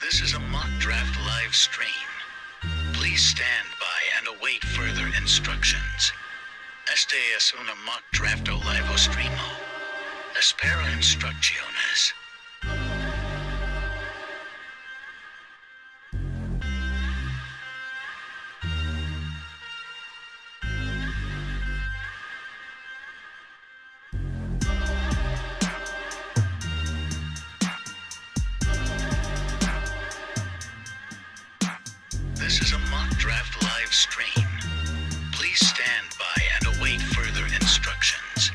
This is a mock draft live stream. Please stand by and await further instructions. Este es una mock drafto live streamo. Espera instrucciones. This is a mock draft live stream. Please stand by and await further instructions.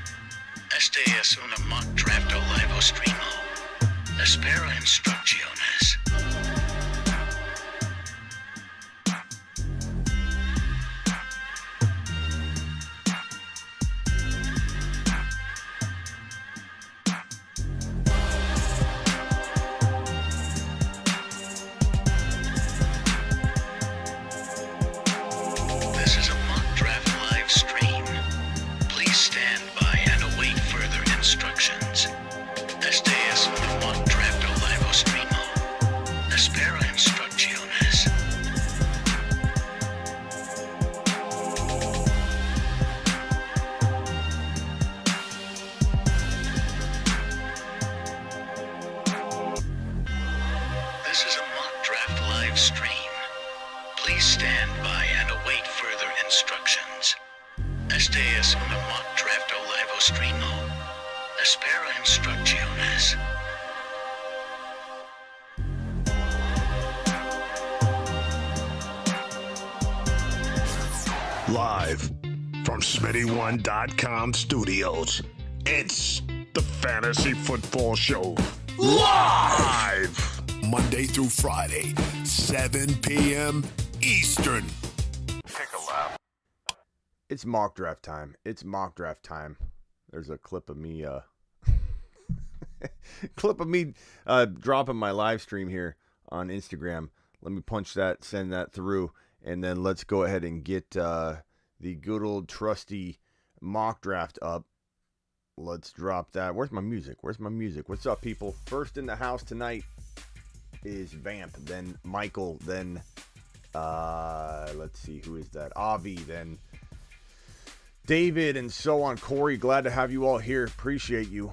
Este es una mock drafto live streamo. Espera instrucciones. This is a mock draft live stream. Please stand by and await further instructions. Este es un mock drafto live streamo. Espera instrucciones. This is a mock draft live stream. Please stand by and await further instructions. Este es un mock drafto live streamo. Espera instrucciones. Live from Smitty1.com studios, it's the Fantasy Football Show. Live! Monday through Friday, 7 p.m. Eastern. Take a lap. It's mock draft time. It's mock draft time. There's a clip of me dropping my live stream here on Instagram. Let me punch that, send that through, and then let's go ahead and get the good old trusty mock draft up. Let's drop that. Where's my music? What's up, people? First in the house tonight is Vamp, then Michael, then let's see, who is that? Avi, then David, and so on. Corey, glad to have you all here. Appreciate you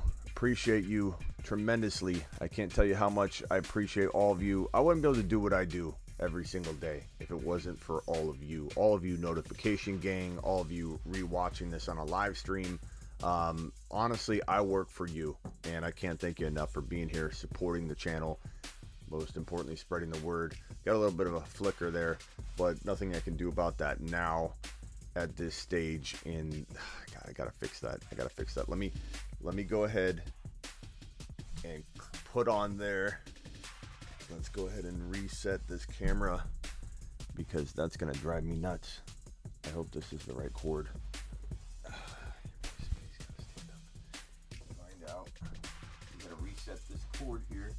tremendously. I can't tell you how much I appreciate all of you. I wouldn't be able to do what I do every single day if it wasn't for all of you notification gang, all of you rewatching this on a live stream. Honestly, I work for you, and I can't thank you enough for being here, supporting the channel, most importantly spreading the word. Got a little bit of a flicker there, but nothing I can do about that now at this stage. In God, I gotta fix that. Let me go ahead and put on there. Let's go ahead and reset this camera because that's gonna drive me nuts. I hope this is the right cord. Find out. I'm gonna reset this cord here.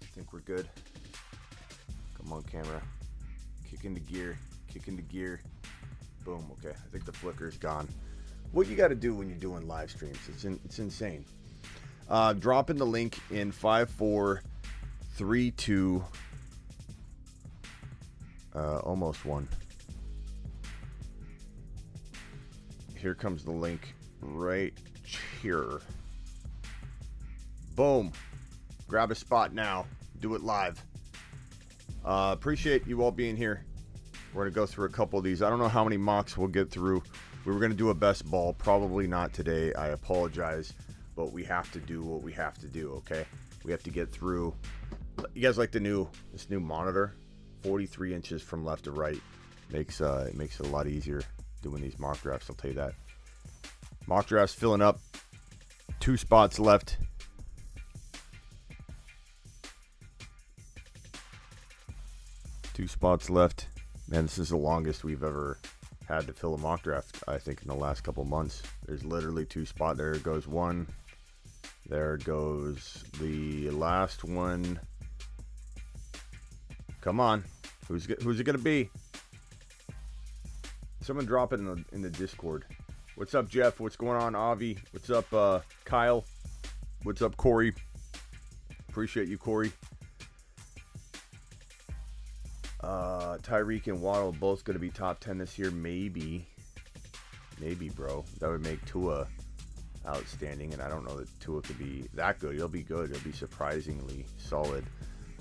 I think we're good. Come on, camera. Kick into gear. Boom. Okay, I think the flicker's gone. What you got to do when you're doing live streams, it's insane. Drop in the link in 5432. Almost one. Here comes the link right here. Boom. Grab a spot now. Do it live. Appreciate you all being here. We're going to go through a couple of these. I don't know how many mocks we'll get through. We were going to do a best ball. Probably not today. I apologize. But we have to do what we have to do, okay? We have to get through. You guys like this new monitor? 43 inches from left to right. It makes it a lot easier doing these mock drafts, I'll tell you that. Mock drafts filling up. 2 spots left. Man, this is the longest we've ever had to fill a mock draft, I think, in the last couple months. There's literally 2 spots. There goes one. There goes the last one. Come on. Who's it going to be? Someone drop it in the Discord. What's up, Jeff? What's going on, Avi? What's up, Kyle? What's up, Corey? Appreciate you, Corey. Tyreek and Waddle both going to be top 10 this year. Maybe, bro. That would make Tua outstanding, and I don't know that Tua could be that good. He'll be good. He'll be surprisingly solid.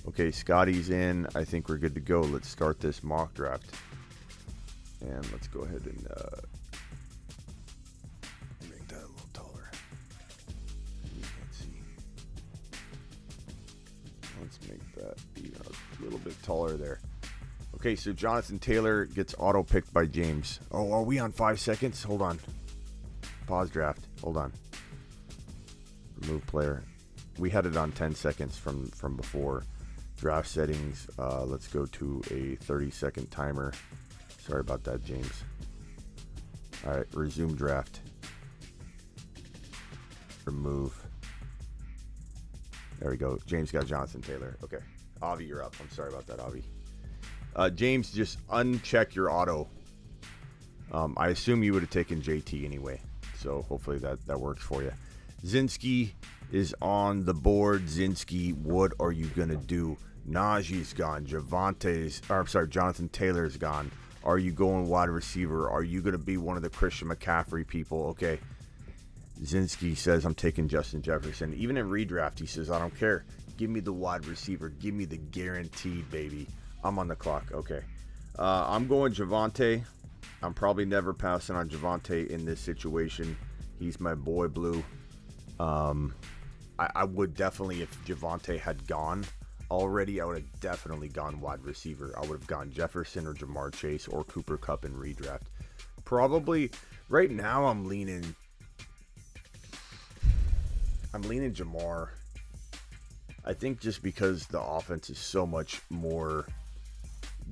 Okay, Scotty's in. I think we're good to go. Let's start this mock draft. And let's go ahead and make that a little taller. You can't see. Let's make that be a little bit taller there. Okay, so Jonathan Taylor gets auto-picked by James. Oh, are we on 5 seconds? Hold on. Pause draft. Hold on. Remove player. We had it on 10 seconds from before. Draft settings. Let's go to a 30-second timer. Sorry about that, James. All right, resume draft. Remove. There we go. James got Jonathan Taylor. Okay. Avi, you're up. I'm sorry about that, Avi. James, just uncheck your auto. I assume you would have taken JT anyway. So hopefully that works for you. Zinski is on the board. Zinski, what are you going to do? Najee's gone. Jonathan Taylor's gone. Are you going wide receiver? Are you going to be one of the Christian McCaffrey people? Okay. Zinski says, I'm taking Justin Jefferson. Even in redraft, he says, I don't care. Give me the wide receiver. Give me the guaranteed, baby. I'm on the clock. Okay. I'm going Javonte. I'm probably never passing on Javonte in this situation. He's my boy blue. I would definitely, if Javonte had gone already, I would have definitely gone wide receiver. I would have gone Jefferson or Jamar Chase or Cooper Kupp in redraft. Probably right now I'm leaning Jamar. I think just because the offense is so much more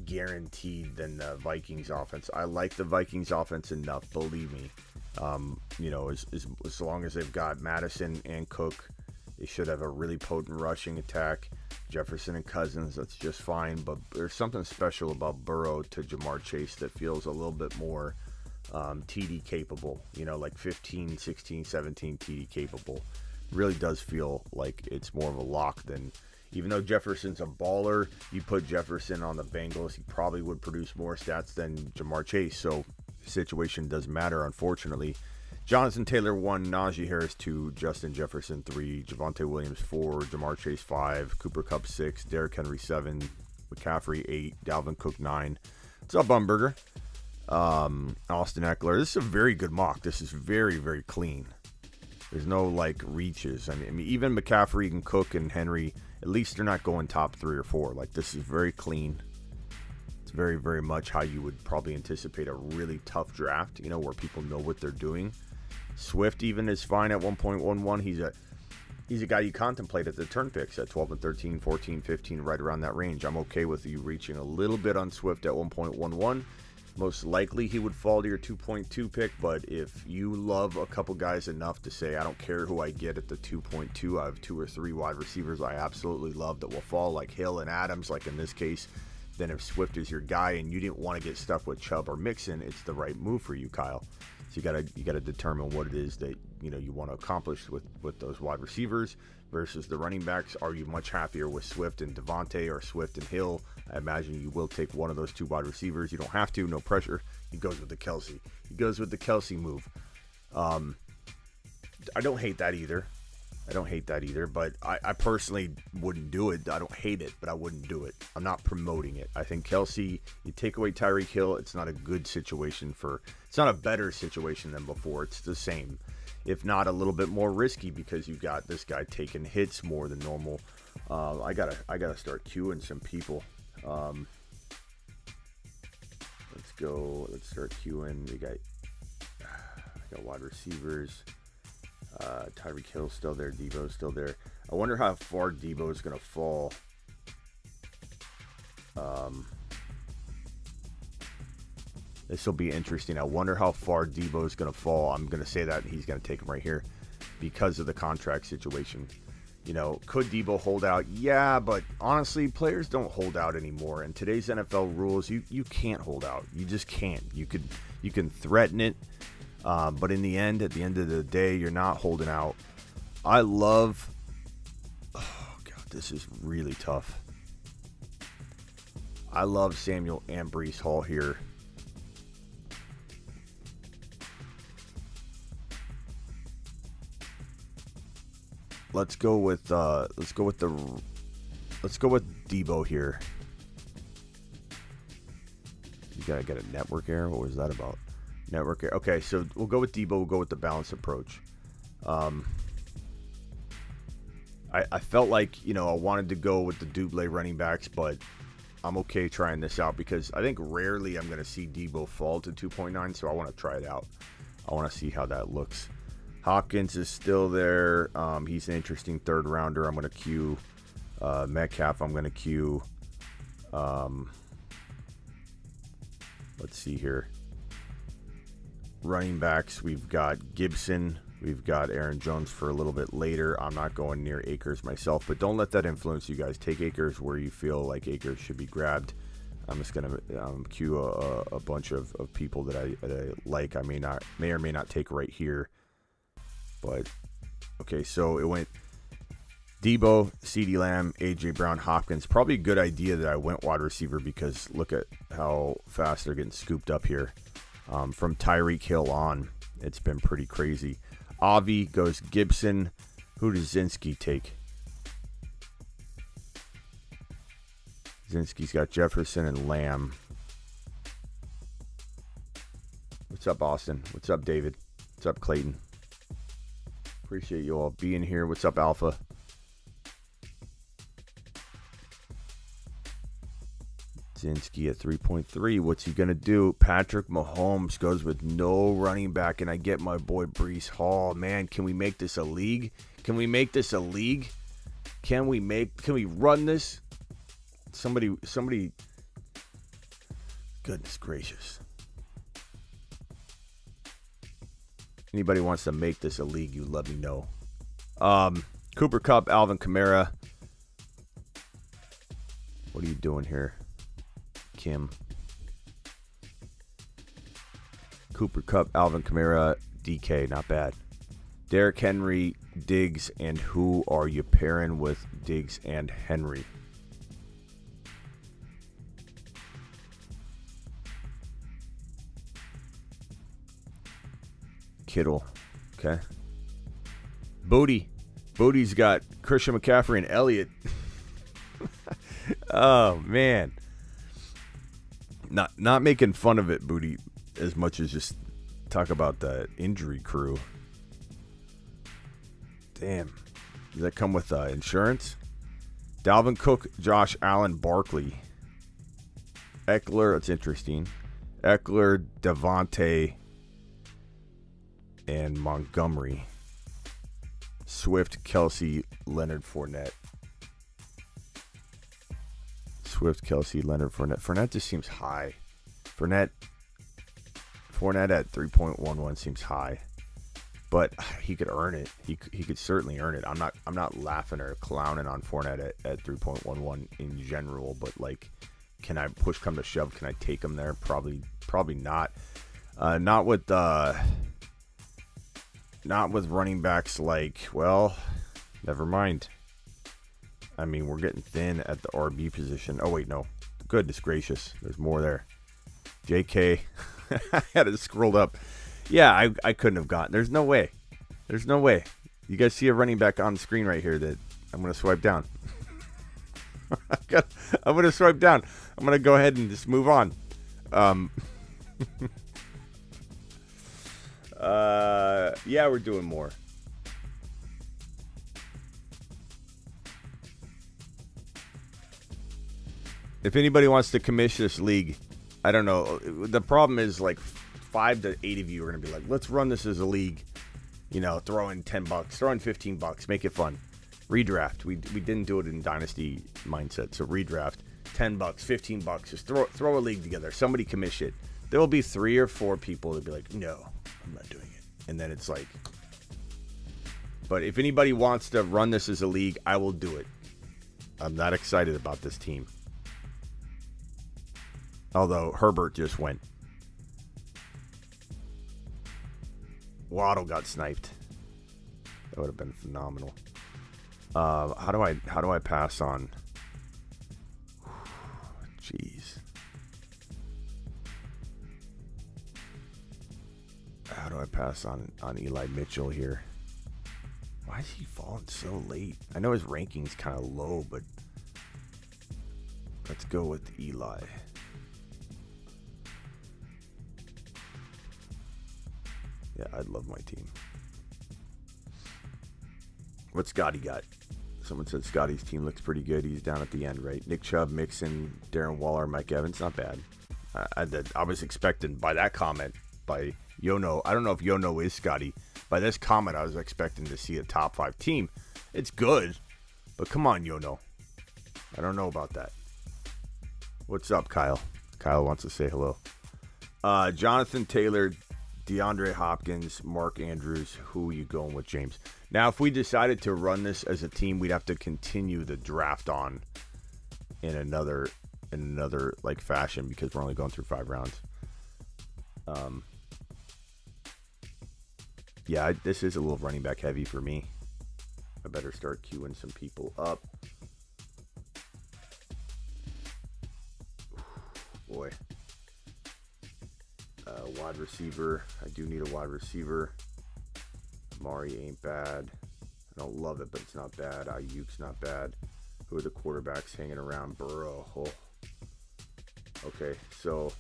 guaranteed than the Vikings offense. I like the Vikings offense enough, believe me. As long as they've got Madison and Cook, they should have a really potent rushing attack. Jefferson and Cousins, that's just fine. But there's something special about Burrow to Jamar Chase that feels a little bit more TD capable. Like 15, 16, 17 TD capable. Really does feel like it's more of a lock than... Even though Jefferson's a baller, you put Jefferson on the Bengals, he probably would produce more stats than Jamar Chase. So the situation does matter, unfortunately. Jonathan Taylor 1, Najee Harris 2, Justin Jefferson 3, Javonte Williams 4, Jamar Chase 5, Cooper Kupp 6, Derrick Henry 7, McCaffrey 8, Dalvin Cook 9. What's up, Bumburger? Austin Eckler. This is a very good mock. This is very, very clean. There's no reaches. I mean, even McCaffrey and Cook and Henry, at least they're not going top 3 or 4. This is very clean. It's very, very much how you would probably anticipate a really tough draft, where people know what they're doing. Swift even is fine at 1.11. He's a guy you contemplate at the turn picks at 12 and 13, 14, 15, right around that range. I'm okay with you reaching a little bit on Swift at 1.11. Most likely he would fall to your 2.2 pick, but if you love a couple guys enough to say, I don't care who I get at the 2.2, I have 2 or 3 wide receivers I absolutely love that will fall, like Hill and Adams, like in this case, then if Swift is your guy and you didn't want to get stuck with Chubb or Mixon, it's the right move for you, Kyle. So you gotta determine what it is that you want to accomplish with those wide receivers versus the running backs. Are you much happier with Swift and Devontae or Swift and Hill? I imagine you will take one of those 2 wide receivers. You don't have to, no pressure. He goes with the Kelsey. He goes with the Kelsey move. I don't hate that either. But I personally wouldn't do it. I don't hate it, but I wouldn't do it. I'm not promoting it. I think Kelsey, you take away Tyreek Hill, it's not a good situation it's not a better situation than before. It's the same, if not a little bit more risky because you've got this guy taking hits more than normal. I gotta start queuing some people. Let's start queuing. I got wide receivers. Tyreek Hill's still there. Debo's still there. I wonder how far Debo is going to fall. This will be interesting. I wonder how far Debo is going to fall. I'm going to say that he's going to take him right here because of the contract situation. Could Debo hold out? Yeah, but honestly, players don't hold out anymore. In today's NFL rules, you can't hold out. You just can't. You can threaten it. But in the end, at the end of the day, you're not holding out. I love... Oh, God, this is really tough. I love Samuel and Breece Hall here. Let's go with Debo here. You gotta get a network error. What was that about? Network error. Okay, so we'll go with Debo. We'll go with the balanced approach. I felt like, I wanted to go with the double running backs, but I'm okay trying this out because I think rarely I'm going to see Debo fall to 2.9, so I want to try it out. I want to see how that looks. Hopkins is still there. He's an interesting third rounder. I'm going to queue Metcalf. I'm going to queue. Let's see here. Running backs, we've got Gibson. We've got Aaron Jones for a little bit later. I'm not going near Akers myself, but don't let that influence you guys. Take Akers where you feel like Akers should be grabbed. I'm just going to queue a bunch of people that I like. I may or may not take right here. But, okay, so it went Debo, CeeDee Lamb, A.J. Brown, Hopkins. Probably a good idea that I went wide receiver because look at how fast they're getting scooped up here. From Tyreek Hill on, it's been pretty crazy. Avi goes Gibson. Who does Zinski take? Zinski's got Jefferson and Lamb. What's up, Austin? What's up, David? What's up, Clayton? Appreciate you all being here. What's up, Alpha? Zinski at 3.3. What's he going to do? Patrick Mahomes goes with no running back, and I get my boy Breece Hall. Man, can we make this a league? Can we make this a league? Can we run this? Somebody, goodness gracious. Anybody wants to make this a league, you let me know. Cooper Kupp, Alvin Kamara. What are you doing here, Kim? Cooper Kupp, Alvin Kamara, DK, not bad. Derrick Henry, Diggs, and who are you pairing with Diggs and Henry? Kittle, okay. Booty's got Christian McCaffrey and Elliott. Oh man, not making fun of it, Booty, as much as just talk about the injury crew. Damn, does that come with insurance? Dalvin Cook, Josh Allen, Barkley, Eckler. That's interesting. Eckler, Devontae, and Montgomery. Swift, Kelsey, Leonard Fournette. Swift, Kelsey, Leonard Fournette. Fournette just seems high. Fournette at 3.11 seems high, but he could earn it. He could certainly earn it. I'm not laughing or clowning on Fournette at 3.11 in general, but like, can I push come to shove? Can I take him there? Probably not. Not with running backs like, well, never mind. I mean, we're getting thin at the RB position. Oh, wait, no. Goodness gracious. There's more there. JK. I had it scrolled up. Yeah, I couldn't have gotten. There's no way. There's no way. You guys see a running back on the screen right here that I'm going to swipe down. I'm going to swipe down. I'm going to go ahead and just move on. Yeah, we're doing more. If anybody wants to commission this league, I don't know. The problem is like 5 to 8 of you are going to be like, let's run this as a league. Throw in $10, throw in $15, make it fun. Redraft. We didn't do it in Dynasty mindset, so redraft. $10, $15. Just throw a league together. Somebody commission it. There will be 3 or 4 people that be like, no, I'm not doing it. And then it's like, but if anybody wants to run this as a league, I will do it. I'm not excited about this team. Although Herbert just went. Waddle got sniped. That would have been phenomenal. How do I pass on? Jeez. How do I pass on Eli Mitchell here? Why is he falling so late? I know his ranking's kind of low, but let's go with Eli. Yeah, I'd love my team. What's Scotty got? Someone said Scotty's team looks pretty good. He's down at the end, right? Nick Chubb, Mixon, Darren Waller, Mike Evans. Not bad. I was expecting by that comment by Yono. I don't know if Yono is Scotty. By this comment, I was expecting to see a top 5 team. It's good, but come on, Yono. I don't know about that. What's up, Kyle? Kyle wants to say hello. Jonathan Taylor, DeAndre Hopkins, Mark Andrews. Who are you going with, James? Now, if we decided to run this as a team, we'd have to continue the draft on in another like fashion because we're only going through 5 rounds. Yeah, this is a little running back heavy for me. I better start queuing some people up. Boy. Wide receiver. I do need a wide receiver. Mari ain't bad. I don't love it, but it's not bad. Ayuk's not bad. Who are the quarterbacks hanging around? Burrow. Oh. Okay, so...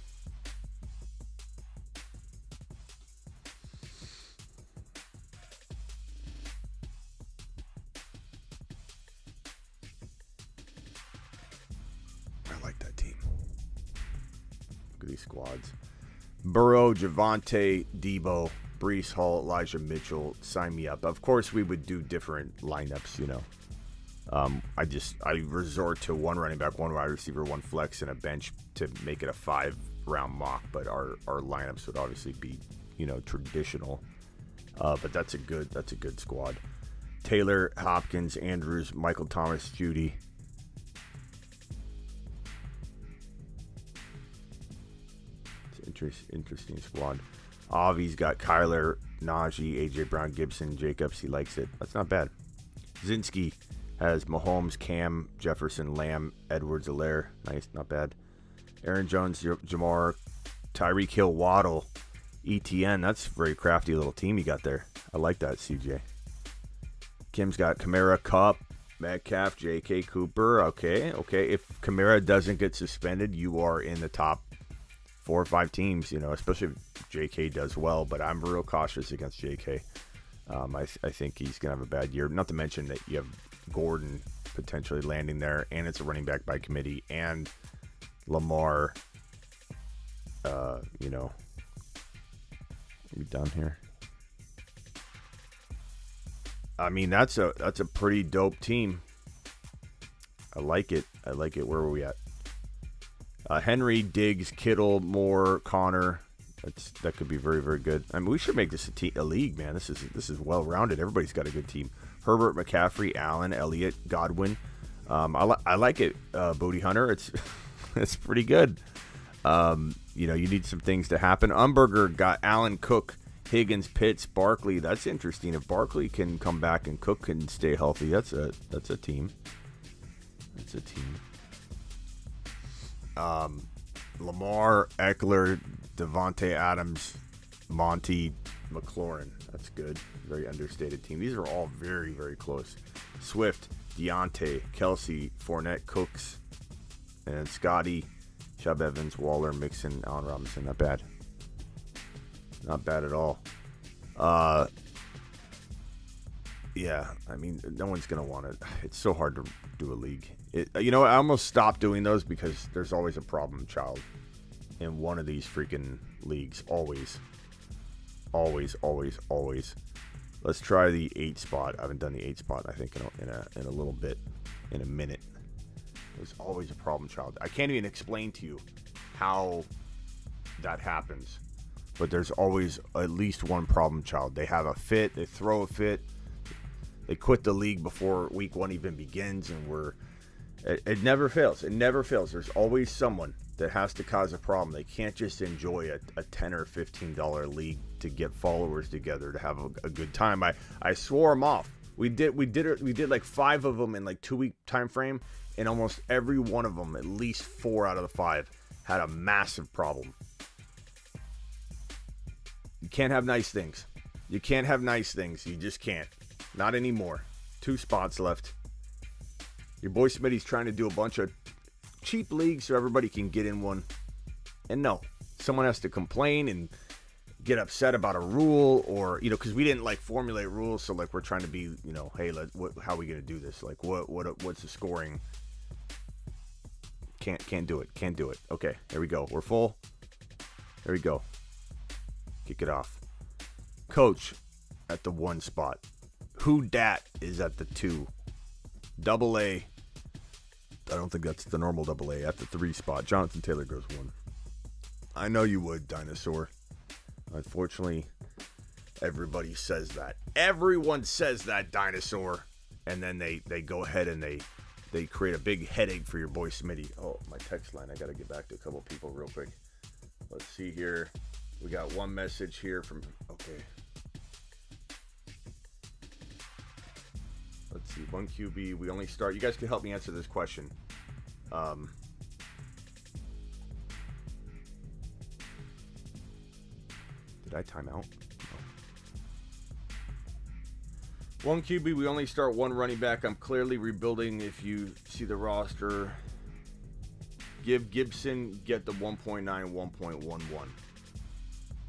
I like that team. Look at these squads. Burrow, Javonte, Debo, Breece Hall, Elijah Mitchell, sign me up. Of course, we would do different lineups, you know. I resort to 1 running back, 1 wide receiver, 1 flex, and a bench to make it a 5-round mock. But our lineups would obviously be, you know, traditional. But that's a good squad. Taylor, Hopkins, Andrews, Michael Thomas, Judy. Interesting squad. Avi's got Kyler, Najee, AJ Brown, Gibson, Jacobs. He likes it. That's not bad. Zinski has Mahomes, Cam, Jefferson, Lamb, Edwards, Alaire. Nice, not bad. Aaron Jones, Jamar, Tyreek Hill, Waddle, ETN. That's a very crafty little team you got there. I like that, CJ. Kim's got Kamara, Kupp, Metcalf, J.K. Cooper. Okay. If Kamara doesn't get suspended, you are in the top 4 or 5 teams, you know, especially if J.K. does well, but I'm real cautious against J.K. I think he's going to have a bad year. Not to mention that you have Gordon potentially landing there, and it's a running back by committee, and Lamar, you know. Are we done here? I mean, that's a pretty dope team. I like it. Where are we at? Henry, Diggs, Kittle, Moore, Connor. That could be very, very good. I mean, we should make this a league, man. This is well rounded. Everybody's got a good team. Herbert, McCaffrey, Allen, Elliott, Godwin. I like it. Booty Hunter. It's pretty good. You know, you need some things to happen. Umberger got Allen, Cook, Higgins, Pitts, Barkley. That's interesting. If Barkley can come back and Cook can stay healthy, that's a team. That's a team. Lamar, Eckler, Devontae Adams, Monty, McLaurin. That's good. Very understated team. These are all very, very close. Swift, Deontay, Kelsey, Fournette, Cooks, and Scotty, Chubb Evans, Waller, Mixon, Allen Robinson. Not bad. Not bad at all. Yeah, I mean, no one's going to want it. It's so hard to do a league. You know, I almost stopped doing those because there's always a problem child in one of these freaking leagues. Always. Let's try the 8 spot. I haven't done the 8 spot, I think, in a little bit, in a minute. There's always a problem child. I can't even explain to you how that happens, but there's always at least one problem child. They have a fit, they throw a fit, they quit the league before week 1 even begins, and we're It never fails. It never fails. There's always someone that has to cause a problem. They can't just enjoy a $10 or $15 league to get followers together to have a good time. I swore them off. We did like 5 of them in like 2-week time frame, and almost every one of them, at least 4 out of the 5, had a massive problem. You can't have nice things. You can't have nice things. You just can't. Not anymore. 2 spots left. Your boy Smitty's trying to do a bunch of cheap leagues so everybody can get in one. And no, someone has to complain and get upset about a rule, or, because we didn't like formulate rules. So like we're trying to be, hey, how are we going to do this? Like what's the scoring? Can't do it. Can't do it. Okay, there we go. We're full. There we go. Kick it off. Coach at the 1 spot. Who Dat is at the 2. Double A. I don't think that's the normal double A. At the 3 spot. Jonathan Taylor goes 1. I know you would, Dinosaur. Unfortunately, everybody says that. Everyone says that, Dinosaur. And then they go ahead and they create a big headache for your boy Smitty. Oh, my text line. I got to get back to a couple people real quick. Let's see here. We got one message here from... Okay. Let's see. 1 QB. We only start... You guys can help me answer this question. Did I time out? No. 1 QB. We only start 1 running back. I'm clearly rebuilding. If you see the roster, give Gibson, get the 1.9, 1.11.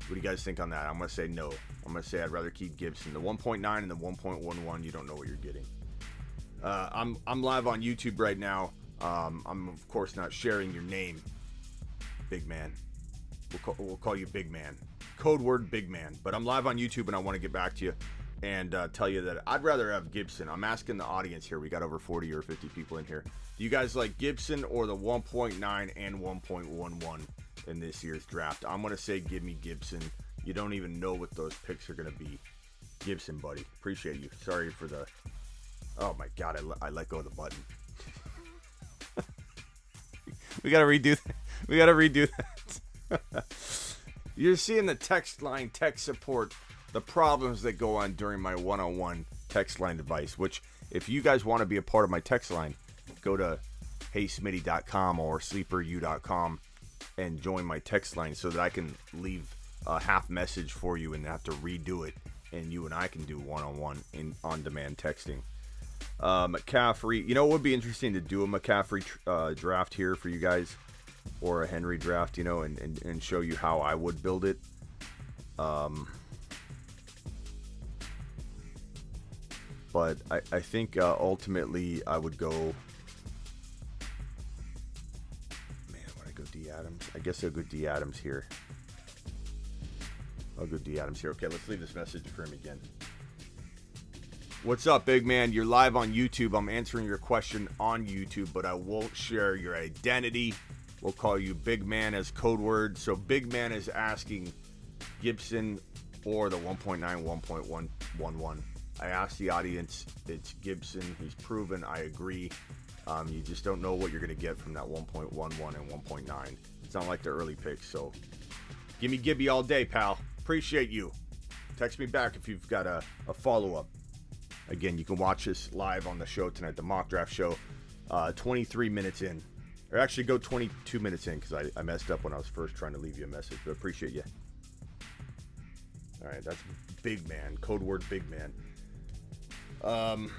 What do you guys think on that? I'm going to say no. I'm going to say I'd rather keep Gibson. The 1.9 and the 1.11, you don't know what you're getting. I'm live on YouTube right now. I'm, of course, not sharing your name, Big Man. We'll call you Big Man. Code word Big Man. But I'm live on YouTube, and I want to get back to you and tell you that I'd rather have Gibson. I'm asking the audience here. We got over 40 or 50 people in here. Do you guys like Gibson or the 1.9 and 1.11 in this year's draft? I'm going to say give me Gibson. You don't even know what those picks are going to be. Gibson, buddy. Appreciate you. Sorry for the... Oh, my God. I let go of the button. We got to redo that. We got to redo that. You're seeing the text line, text support, the problems that go on during my one-on-one text line device, which if you guys want to be a part of my text line, go to heysmitty.com or sleeperu.com and join my text line so that I can leave a half message for you and have to redo it, and you and I can do one-on-one in on-demand texting. McCaffrey, it would be interesting to do a McCaffrey draft here for you guys, or a Henry draft, and show you how I would build it. But I think ultimately I would go... Man, when I go D. Adams, I guess I'll go D. Adams here. Okay, let's leave this message for him again. What's up, Big Man? You're live on YouTube. I'm answering your question on YouTube, but I won't share your identity. We'll call you Big Man as code word. So Big Man is asking Gibson or the 1.9, 1.11. I asked the audience. It's Gibson. He's proven. I agree. You just don't know what you're going to get from that 1.11 and 1.9. It's not like the early picks. So give me Gibby all day, pal. Appreciate you. Text me back if you've got a follow-up. Again, you can watch this live on the show tonight, the mock draft show, 23 minutes in. Or actually go 22 minutes in because I messed up when I was first trying to leave you a message. But appreciate you. All right, that's Big Man. Code word Big Man. Okay,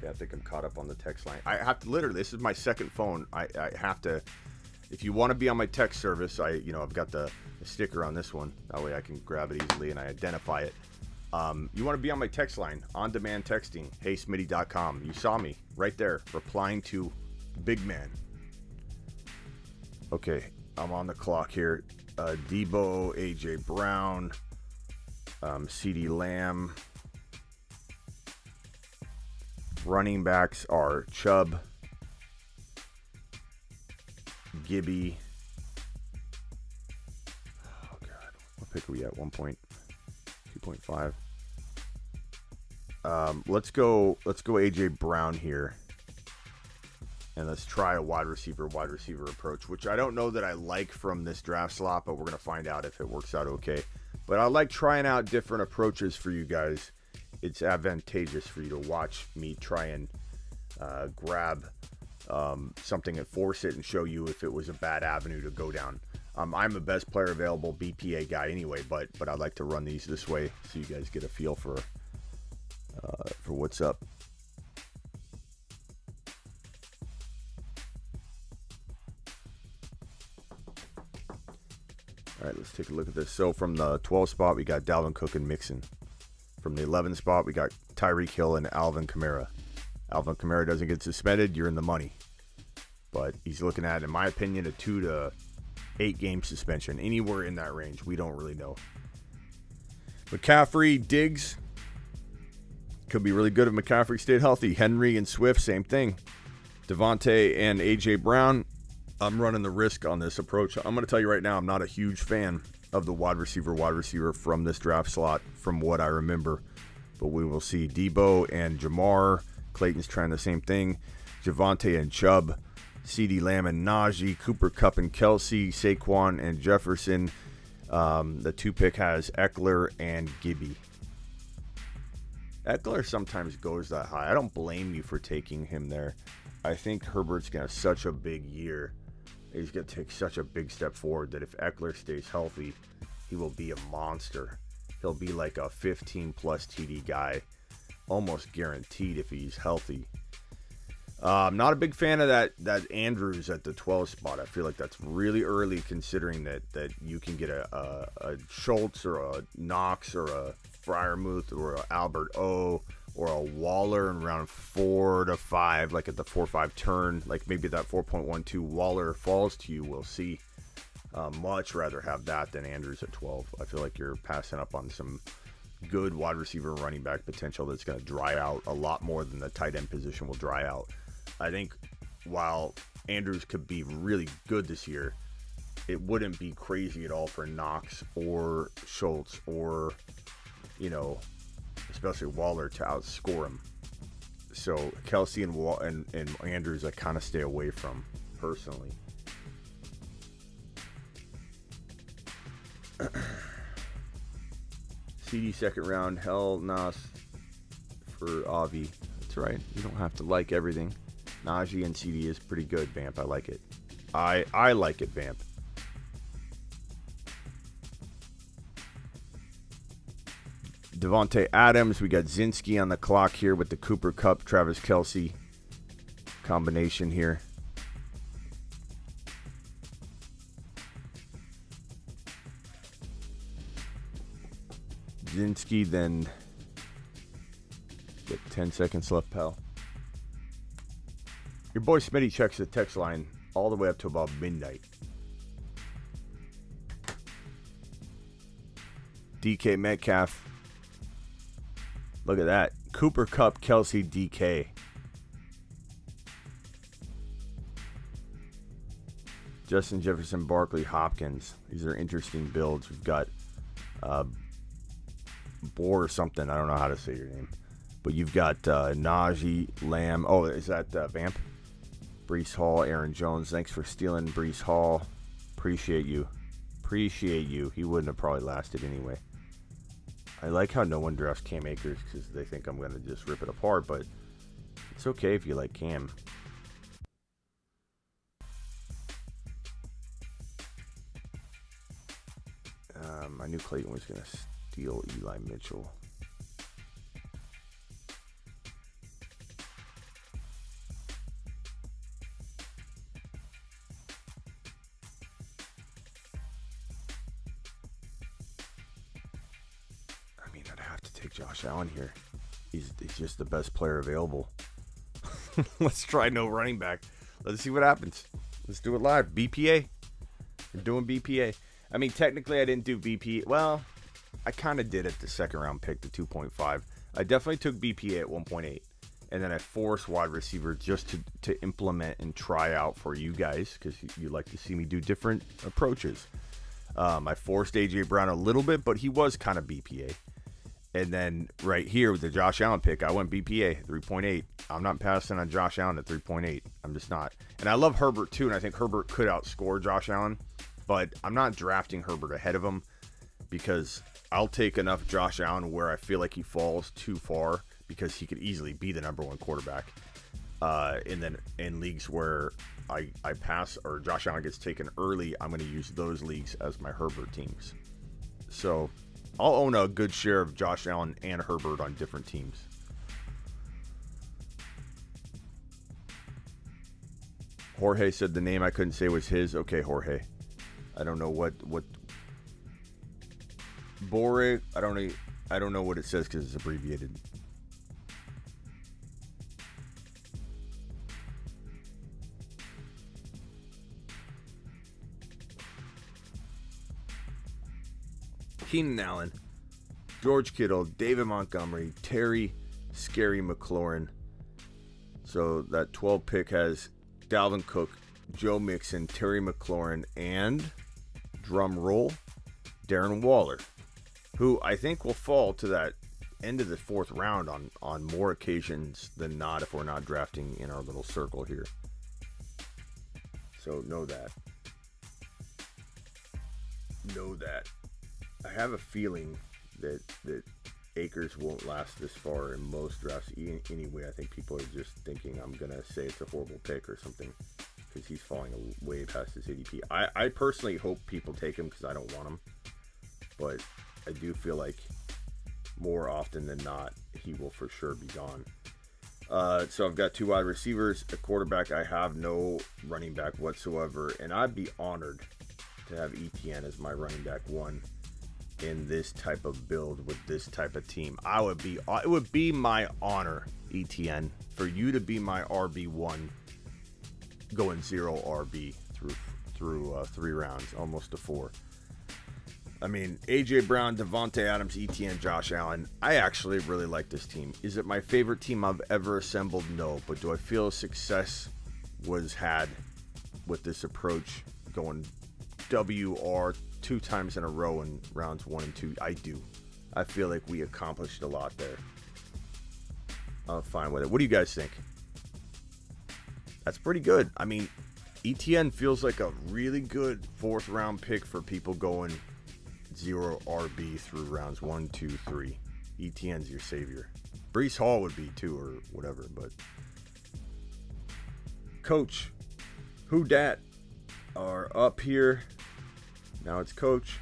I think I'm caught up on the text line. I have to literally, this is my second phone. I have to, if you want to be on my text service, I've got the sticker on this one. That way I can grab it easily and I identify it. You want to be on my text line, on-demand texting, heysmitty.com. You saw me right there replying to Big Man. Okay, I'm on the clock here. Debo, A.J. Brown, CeeDee Lamb. Running backs are Chubb, Gibby. Oh, God. What pick are we at? 1.2.5. Let's go AJ Brown here. And let's try a wide receiver approach, which I don't know that I like from this draft slot, but we're going to find out if it works out okay. But I like trying out different approaches for you guys. It's advantageous for you to watch me try and grab something and force it and show you if it was a bad avenue to go down. I'm a best player available BPA guy anyway, but I like to run these this way so you guys get a feel for what's up. All right, let's take a look at this. So from the 12 spot, we got Dalvin Cook and Mixon. From the 11 spot, we got Tyreek Hill and Alvin Kamara. Alvin Kamara doesn't get suspended, you're in the money. But he's looking at, in my opinion, a 2 to 8 game suspension. Anywhere in that range, we don't really know. McCaffrey, Diggs. Could be really good if McCaffrey stayed healthy. Henry and Swift, same thing. Devontae and A.J. Brown. I'm running the risk on this approach. I'm going to tell you right now, I'm not a huge fan of the wide receiver from this draft slot from what I remember. But we will see. Debo and Jamar. Clayton's trying the same thing. Javonte and Chubb. CeeDee Lamb and Najee. Cooper Kupp and Kelsey. Saquon and Jefferson. The 2-pick has Eckler and Gibby. Eckler sometimes goes that high. I don't blame you for taking him there. I think Herbert's going to have such a big year. He's going to take such a big step forward that if Eckler stays healthy, he will be a monster. He'll be like a 15-plus TD guy, almost guaranteed if he's healthy. I'm not a big fan of that Andrews at the 12 spot. I feel like that's really early considering that you can get a Schultz or a Knox or a Freiermuth or a Albert O or a Waller in round 4 to 5, like at the 4-5 turn, like maybe that 4.12 Waller falls to you. We'll see. Much rather have that than Andrews at 12. I feel like you're passing up on some good wide receiver and running back potential that's going to dry out a lot more than the tight end position will dry out. I think while Andrews could be really good this year, it wouldn't be crazy at all for Knox or Schultz or, especially Waller to outscore him. So Kelsey and Andrews I kind of stay away from personally. CD second round, hell Nas for Avi. That's right. You don't have to like everything. Najee and CD is pretty good, Vamp. I like it. I like it, Vamp. Devontae Adams. We got Zinski on the clock here with the Cooper Kupp, Travis Kelsey combination here. Zinski, then get 10 seconds left, pal. Your boy Smitty checks the text line all the way up to about midnight. DK Metcalf. Look at that. Cooper Kupp, Kelsey, DK. Justin Jefferson, Barkley, Hopkins. These are interesting builds. We've got Bohr or something. I don't know how to say your name. But you've got Najee, Lamb. Oh, is that Vamp? Breece Hall, Aaron Jones. Thanks for stealing Breece Hall. Appreciate you. He wouldn't have probably lasted anyway. I like how no one drafts Cam Akers because they think I'm going to just rip it apart, but it's okay if you like Cam. I knew Clayton was going to steal Eli Mitchell. I mean, I'd have to take Josh Allen here. He's just the best player available. Let's try no running back. Let's see what happens. Let's do it live. BPA. We're doing BPA. I mean, technically, I didn't do BPA. Well, I kind of did at the second round pick, the 2.5. I definitely took BPA at 1.8. And then I forced wide receiver just to implement and try out for you guys because you like to see me do different approaches. I forced A.J. Brown a little bit, but he was kind of BPA. And then right here with the Josh Allen pick, I went BPA 3.8. I'm not passing on Josh Allen at 3.8. I'm just not. And I love Herbert too, and I think Herbert could outscore Josh Allen, but I'm not drafting Herbert ahead of him because I'll take enough Josh Allen where I feel like he falls too far because he could easily be the number one quarterback. And then in leagues where I pass or Josh Allen gets taken early, I'm going to use those leagues as my Herbert teams. So I'll own a good share of Josh Allen and Herbert on different teams. Jorge said the name I couldn't say was his. Okay, Jorge. I don't know what Bore. I don't know what it says because it's abbreviated. Keenan Allen, George Kittle, David Montgomery, Terry Scary McLaurin. So that 12 pick has Dalvin Cook, Joe Mixon, Terry McLaurin, and drum roll, Darren Waller, who I think will fall to that end of the fourth round on more occasions than not if we're not drafting in our little circle here. So know that. Know that. I have a feeling that Akers won't last this far in most drafts anyway. I think people are just thinking I'm going to say it's a horrible pick or something because he's falling way past his ADP. I personally hope people take him because I don't want him. But I do feel like more often than not, he will for sure be gone. So I've got 2 wide receivers, a quarterback. I have no running back whatsoever. And I'd be honored to have ETN as my running back 1. In this type of build with this type of team. It would be my honor, ETN, for you to be my RB1 going 0 RB through 3 rounds, almost to 4. I mean, AJ Brown, Devontae Adams, ETN, Josh Allen. I actually really like this team. Is it my favorite team I've ever assembled? No, but do I feel success was had with this approach going WR 2 times in a row in rounds 1 and 2? I do. I feel like we accomplished a lot there. I'm fine with it. What do you guys think? That's pretty good. I mean, ETN feels like a really good 4th round pick for people going 0 RB through rounds 1, 2, 3. ETN's your savior. Breece Hall would be too, or whatever, but Coach, who dat are up here. Now it's Coach.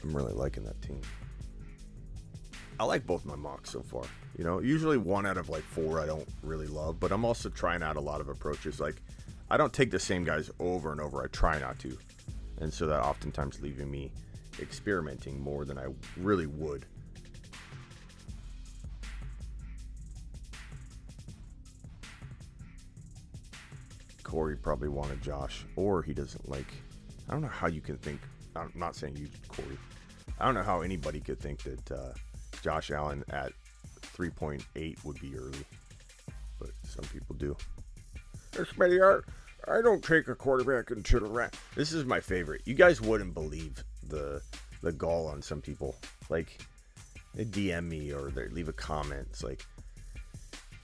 I'm really liking that team. I like both my mocks so far. You know, usually 1 out of like 4 I don't really love, but I'm also trying out a lot of approaches. Like, I don't take the same guys over and over. I try not to. And so that oftentimes leaving me experimenting more than I really would. Corey probably wanted Josh, or he doesn't like. I don't know how you can think. I'm not saying you, Corey. I don't know how anybody could think that Josh Allen at 3.8 would be early, but some people do. I don't take a quarterback until the round. This is my favorite. You guys wouldn't believe the gall on some people. Like, they DM me or they leave a comment. It's like,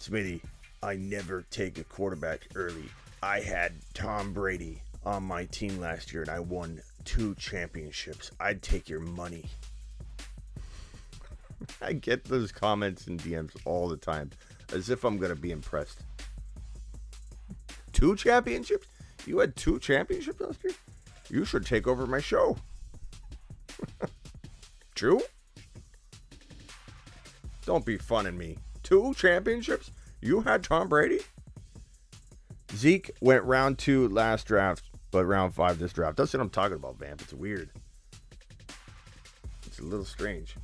Smitty, I never take a quarterback early. I had Tom Brady on my team last year and I won 2 championships. I'd take your money. I get those comments and DMs all the time, as if I'm going to be impressed. 2 championships? You had 2 championships last year? You should take over my show. True? Don't be funning me. 2 championships? You had Tom Brady? Zeke went round 2 last draft, but round 5 this draft. That's what I'm talking about, Vamp. It's weird. It's a little strange.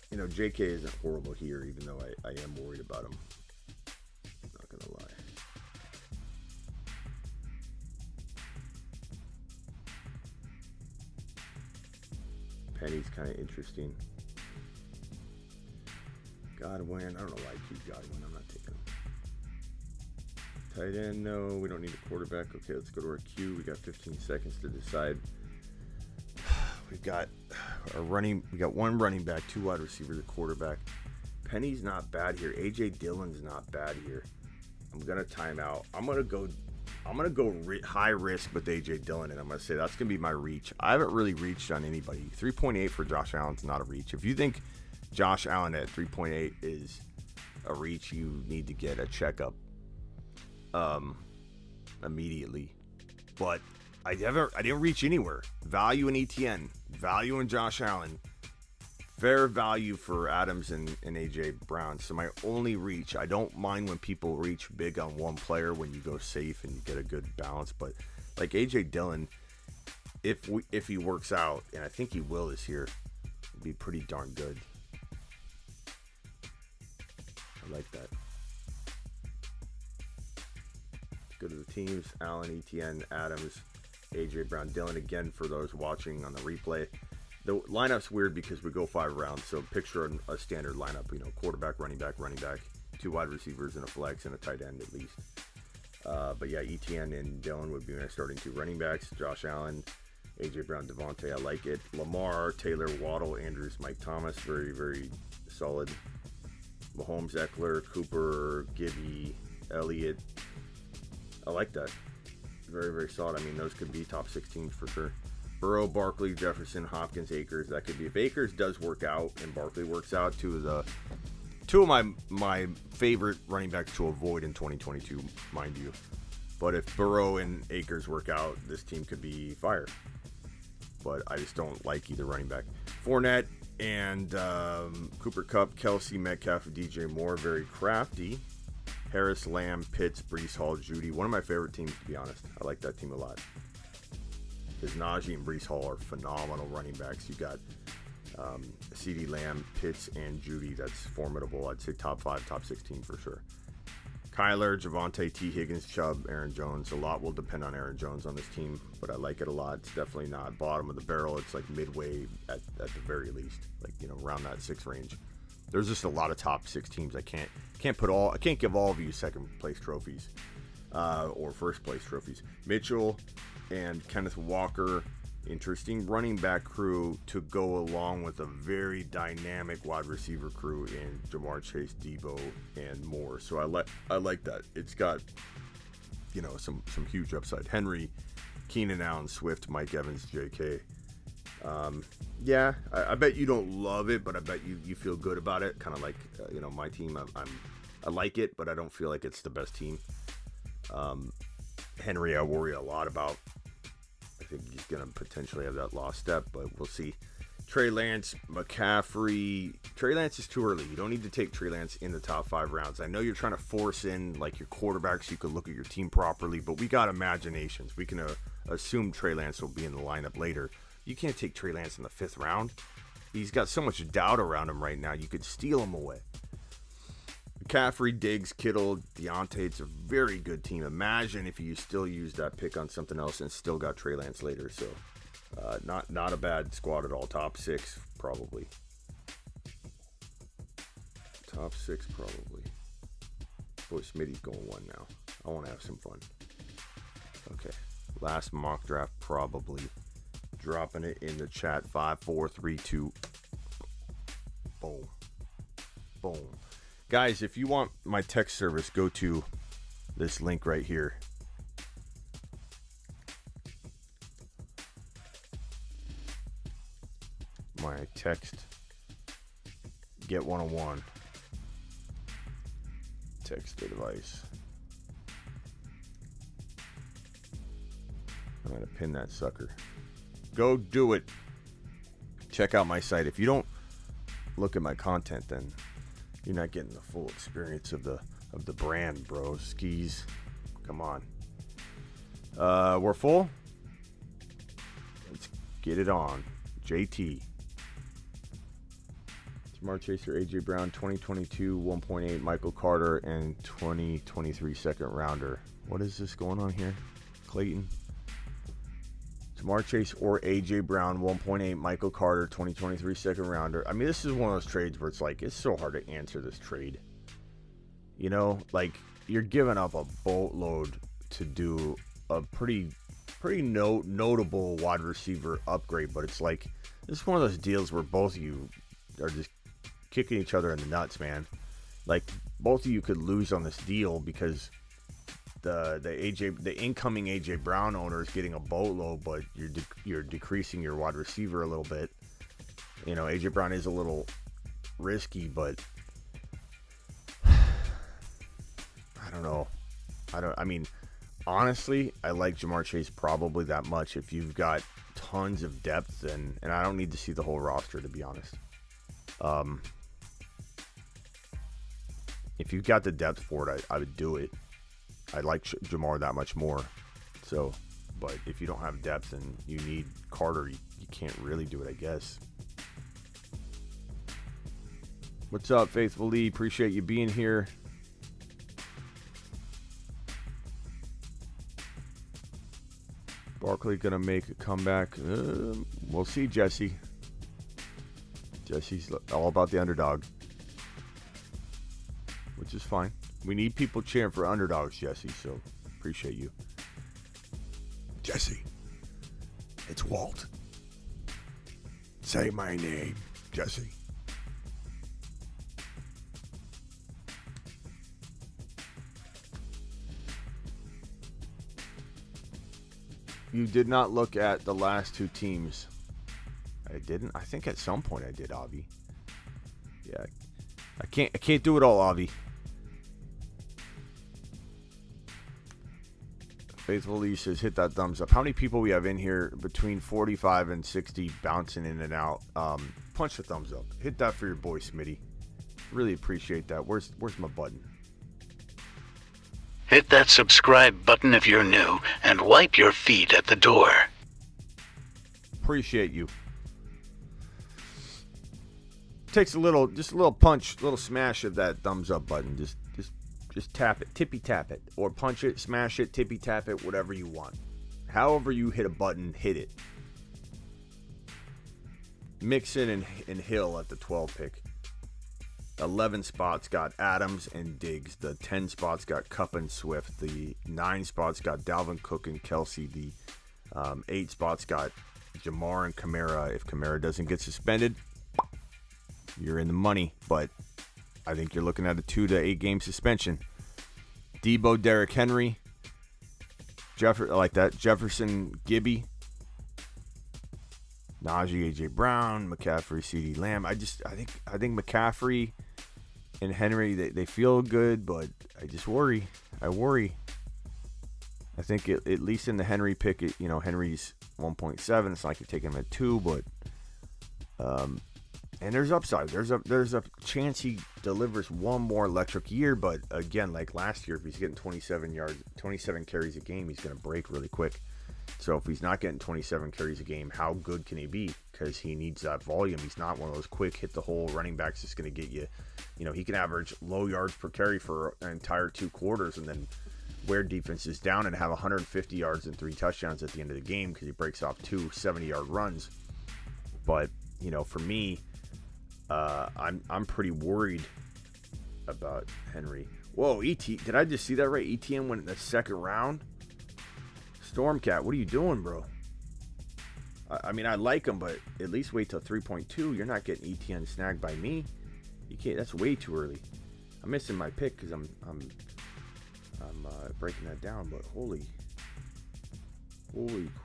You know, JK isn't horrible here, even though I am worried about him. Not gonna lie. Penny's kind of interesting. Godwin, I don't know why I keep Godwin. I'm not taking him. Tight end, no. We don't need a quarterback. Okay, let's go to our queue. We got 15 seconds to decide. We've got we got one running back, 2 wide receivers, a quarterback. Penny's not bad here. AJ Dillon's not bad here. I'm gonna time out. I'm gonna go high risk with AJ Dillon, and I'm gonna say that's gonna be my reach. I haven't really reached on anybody. 3.8 for Josh Allen's not a reach. If you think Josh Allen at 3.8 is a reach, you need to get a checkup immediately. But I didn't reach anywhere. Value in ETN, value in Josh Allen, fair value for Adams and AJ Brown. So my only reach, I don't mind when people reach big on one player when you go safe and you get a good balance. But like AJ Dillon, if he works out, and I think he will this year, it'd be pretty darn good. I like that. Go to the teams: Allen, ETN, Adams, AJ Brown, Dillon. Again, for those watching on the replay, the lineup's weird because we go 5 rounds. So picture a standard lineup. Quarterback, running back, 2 wide receivers, and a flex, and a tight end at least. But yeah, ETN and Dillon would be my starting 2 running backs. Josh Allen, AJ Brown, Devontae. I like it. Lamar, Taylor, Waddle, Andrews, Mike Thomas. Very, very solid. Mahomes, Eckler, Cooper, Gibby, Elliott. I like that. Very, very solid. I mean, those could be top 6 teams for sure. Burrow, Barkley, Jefferson, Hopkins, Akers. That could be, if Akers does work out and Barkley works out, two of my favorite running backs to avoid in 2022, mind you. But if Burrow and Akers work out, this team could be fire. But I just don't like either running back. Fournette and Cooper Kupp, Kelsey, Metcalf, DJ Moore, very crafty. Harris, Lamb, Pitts, Breece Hall, Judy. One of my favorite teams, to be honest. I like that team a lot. Because Najee and Breece Hall are phenomenal running backs. You got CeeDee Lamb, Pitts, and Judy. That's formidable. I'd say top 5, top 6 team for sure. Kyler, Javonte, T. Higgins, Chubb, Aaron Jones. A lot will depend on Aaron Jones on this team, but I like it a lot. It's definitely not bottom of the barrel. It's like midway at the very least, like around that 6 range. There's just a lot of top 6 teams. I can't give all of you second place trophies or first place trophies. Mitchell and Kenneth Walker, interesting running back crew to go along with a very dynamic wide receiver crew in Jamar Chase, Debo, and more. So I like that. It's got some huge upside. Henry, Keenan Allen, Swift, Mike Evans, J.K. Yeah, I bet you don't love it, but I bet you feel good about it. Kind of like my team. I like it, but I don't feel like it's the best team. Henry, I worry a lot about. I think he's going to potentially have that lost step, but we'll see. Trey Lance, McCaffrey. Trey Lance is too early. You don't need to take Trey Lance in the top 5 rounds. I know you're trying to force in like your quarterback so you can look at your team properly, but we got imaginations. We can assume Trey Lance will be in the lineup later. You can't take Trey Lance in the 5th round. He's got so much doubt around him right now. You could steal him away. McCaffrey, Diggs, Kittle, Deontay. It's a very good team. Imagine if you still used that pick on something else and still got Trey Lance later. So not a bad squad at all. Top 6 probably. Top 6 probably. Boy, Smitty's going 1 now. I want to have some fun. Okay. Last mock draft probably. Dropping it in the chat. 5, 4, 3, 2. Boom. Boom. Guys, if you want my text service, go to this link right here. My text get 101 text device. I'm going to pin that sucker. Go do it. Check out my site. If you don't look at my content, then you're not getting the full experience of the brand, bro. Skis. Come on. We're full. Let's get it on. JT. Jamar Chaser, AJ Brown, 2022 1.8, Michael Carter, and 2023 second rounder. What is this going on here? Clayton. Jamar Chase or AJ Brown, 1.8, Michael Carter, 2023 second rounder. I mean, this is one of those trades where it's like, it's so hard to answer this trade. You know, like you're giving up a boatload to do a pretty notable wide receiver upgrade, but it's like this is one of those deals where both of you are just kicking each other in the nuts, man. Like both of you could lose on this deal because the incoming AJ Brown owner is getting a boatload, but you're decreasing your wide receiver a little bit. You know, AJ Brown is a little risky, but I don't know. I mean, honestly, I like Jamar Chase probably that much if you've got tons of depth, and I don't need to see the whole roster, to be honest. If you've got the depth for it, I would do it. I like Jamar that much more. So, but if you don't have depth and you need Carter, you can't really do it, I guess. What's up, Faithful Lee? Appreciate you being here. Barkley gonna make a comeback. We'll see, Jesse. Jesse's all about the underdog, which is fine. We need people cheering for underdogs, Jesse, so appreciate you. Jesse, it's Walt. Say my name, Jesse. You did not look at the last two teams. I didn't. I think at some point I did, Avi. Yeah, I can't do it all, Avi. Faithful Lee says, hit that thumbs up. How many people we have in here between 45 and 60 bouncing in and out? Punch the thumbs up. Hit that for your boy Smitty. Really appreciate that. Where's my button? Hit that subscribe button if you're new, and wipe your feet at the door. Appreciate you. Takes just a little punch, little smash of that thumbs up button. Just tap it, tippy tap it, or punch it, smash it, tippy tap it, whatever you want. However you hit a button, hit it. Mixon and Hill at the 12 pick. 11 spots got Adams and Diggs. The 10 spots got Kupp and Swift. The 9 spots got Dalvin Cook and Kelsey. The 8 spots got Jamar and Kamara. If Kamara doesn't get suspended, you're in the money. But I think you're looking at a 2 to 8 game suspension. Debo, Derrick Henry. I like that. Jefferson, Gibby. Najee, AJ Brown, McCaffrey, CeeDee Lamb. I think McCaffrey and Henry, they feel good, but I just worry. I think at least in the Henry pick, Henry's 1.7. It's not like you're taking him at 2, but and there's upside. There's a chance he delivers one more electric year, but again, like last year, if he's getting 27 carries a game, he's going to break really quick. So if he's not getting 27 carries a game, how good can he be? Because he needs that volume. He's not one of those quick hit the hole running backs that's going to get you. He can average low yards per carry for an entire 2 quarters and then wear defenses down and have 150 yards and 3 touchdowns at the end of the game because he breaks off 2 70-yard runs. But for me, I'm pretty worried about Henry. Whoa, did I just see that right? ETN went in the second round. Stormcat, what are you doing, bro? I mean, I like him, but at least wait till 3.2. You're not getting ETN snagged by me. You can't. That's way too early. I'm missing my pick because I'm breaking that down. But holy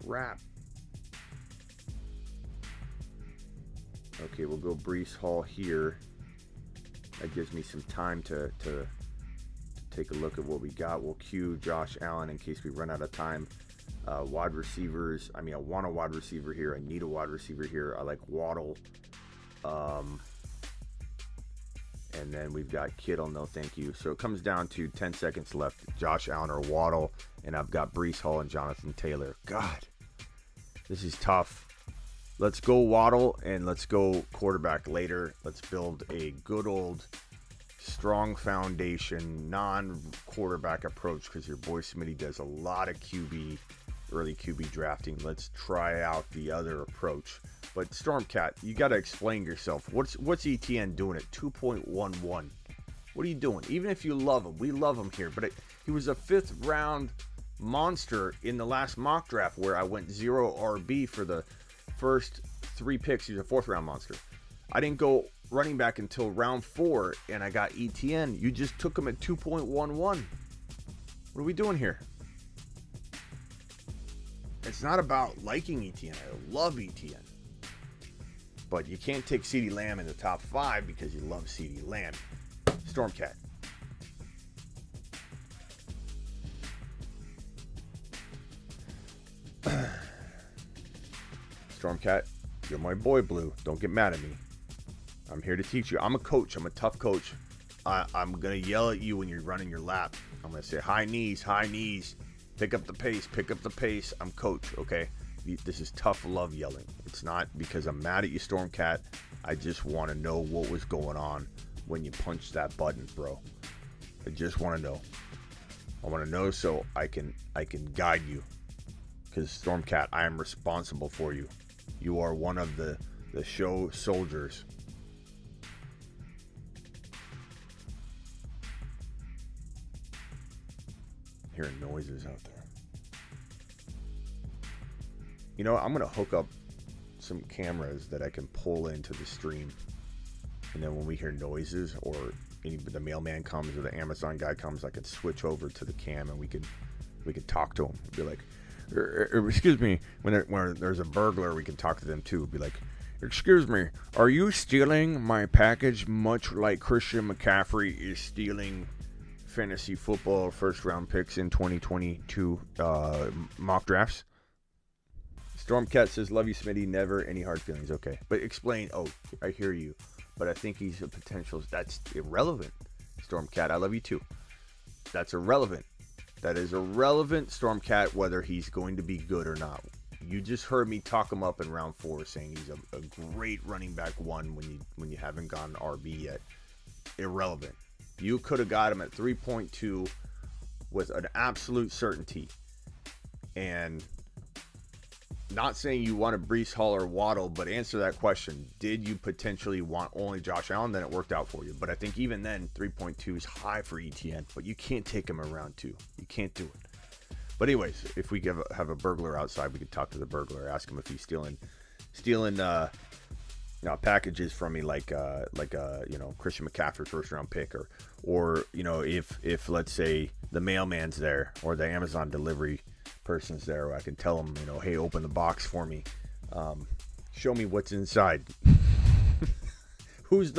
crap! Okay, we'll go Breece Hall here. That gives me some time to take a look at what we got. We'll cue Josh Allen in case we run out of time. Wide receivers. I want a wide receiver here. I need a wide receiver here. I like Waddle. And then we've got Kittle. No, thank you. So it comes down to 10 seconds left. Josh Allen or Waddle. And I've got Breece Hall and Jonathan Taylor. God, this is tough. Let's go Waddle and let's go quarterback later. Let's build a good old strong foundation, non-quarterback approach because your boy Smitty does a lot of early QB drafting. Let's try out the other approach. But Stormcat, you got to explain yourself. What's ETN doing at 2.11? What are you doing? Even if you love him, we love him here. But he was a 5th round monster in the last mock draft where I went 0 RB for the first 3 picks. He's a 4th round monster. I didn't go running back until round 4, and I got ETN. You just took him at 2.11. What are we doing here? It's not about liking ETN. I love ETN. But you can't take CeeDee Lamb in the top 5 because you love CeeDee Lamb. Stormcat. Stormcat, you're my boy, Blue. Don't get mad at me. I'm here to teach you. I'm a coach. I'm a tough coach. I'm going to yell at you when you're running your lap. I'm going to say, high knees, high knees. Pick up the pace, pick up the pace. I'm coach, okay? This is tough love yelling. It's not because I'm mad at you, Stormcat. I just want to know what was going on when you punched that button, bro. I just want to know. I want to know so I can guide you. Because Stormcat, I am responsible for you. You are one of the show soldiers. Hearing noises out there. You know, I'm going to hook up some cameras that I can pull into the stream. And then when we hear noises or the mailman comes or the Amazon guy comes, I could switch over to the cam and we could talk to him. Be like, excuse me, when there's a burglar, we can talk to them too. Be like, excuse me, are you stealing my package much like Christian McCaffrey is stealing fantasy football first round picks in 2022 mock drafts? Stormcat says, love you, Smitty. Never any hard feelings. Okay. But explain. Oh, I hear you. But I think he's a potential. That's irrelevant. Stormcat, I love you too. That's irrelevant. That is irrelevant, Stormcat, whether he's going to be good or not. You just heard me talk him up in round 4 saying he's a great running back 1 when you haven't gone RB yet. Irrelevant. You could have got him at 3.2 with an absolute certainty. And not saying you want a Breece Hall or Waddle, but answer that question. Did you potentially want only Josh Allen? Then it worked out for you. But I think even then, 3.2 is high for ETN. But you can't take him around 2. You can't do it. But anyways, if we have a burglar outside, we could talk to the burglar, ask him if he's stealing packages from me, like Christian McCaffrey first round pick, or if let's say the mailman's there or the Amazon delivery person's there, I can tell them, hey, open the box for me, show me what's inside. Who's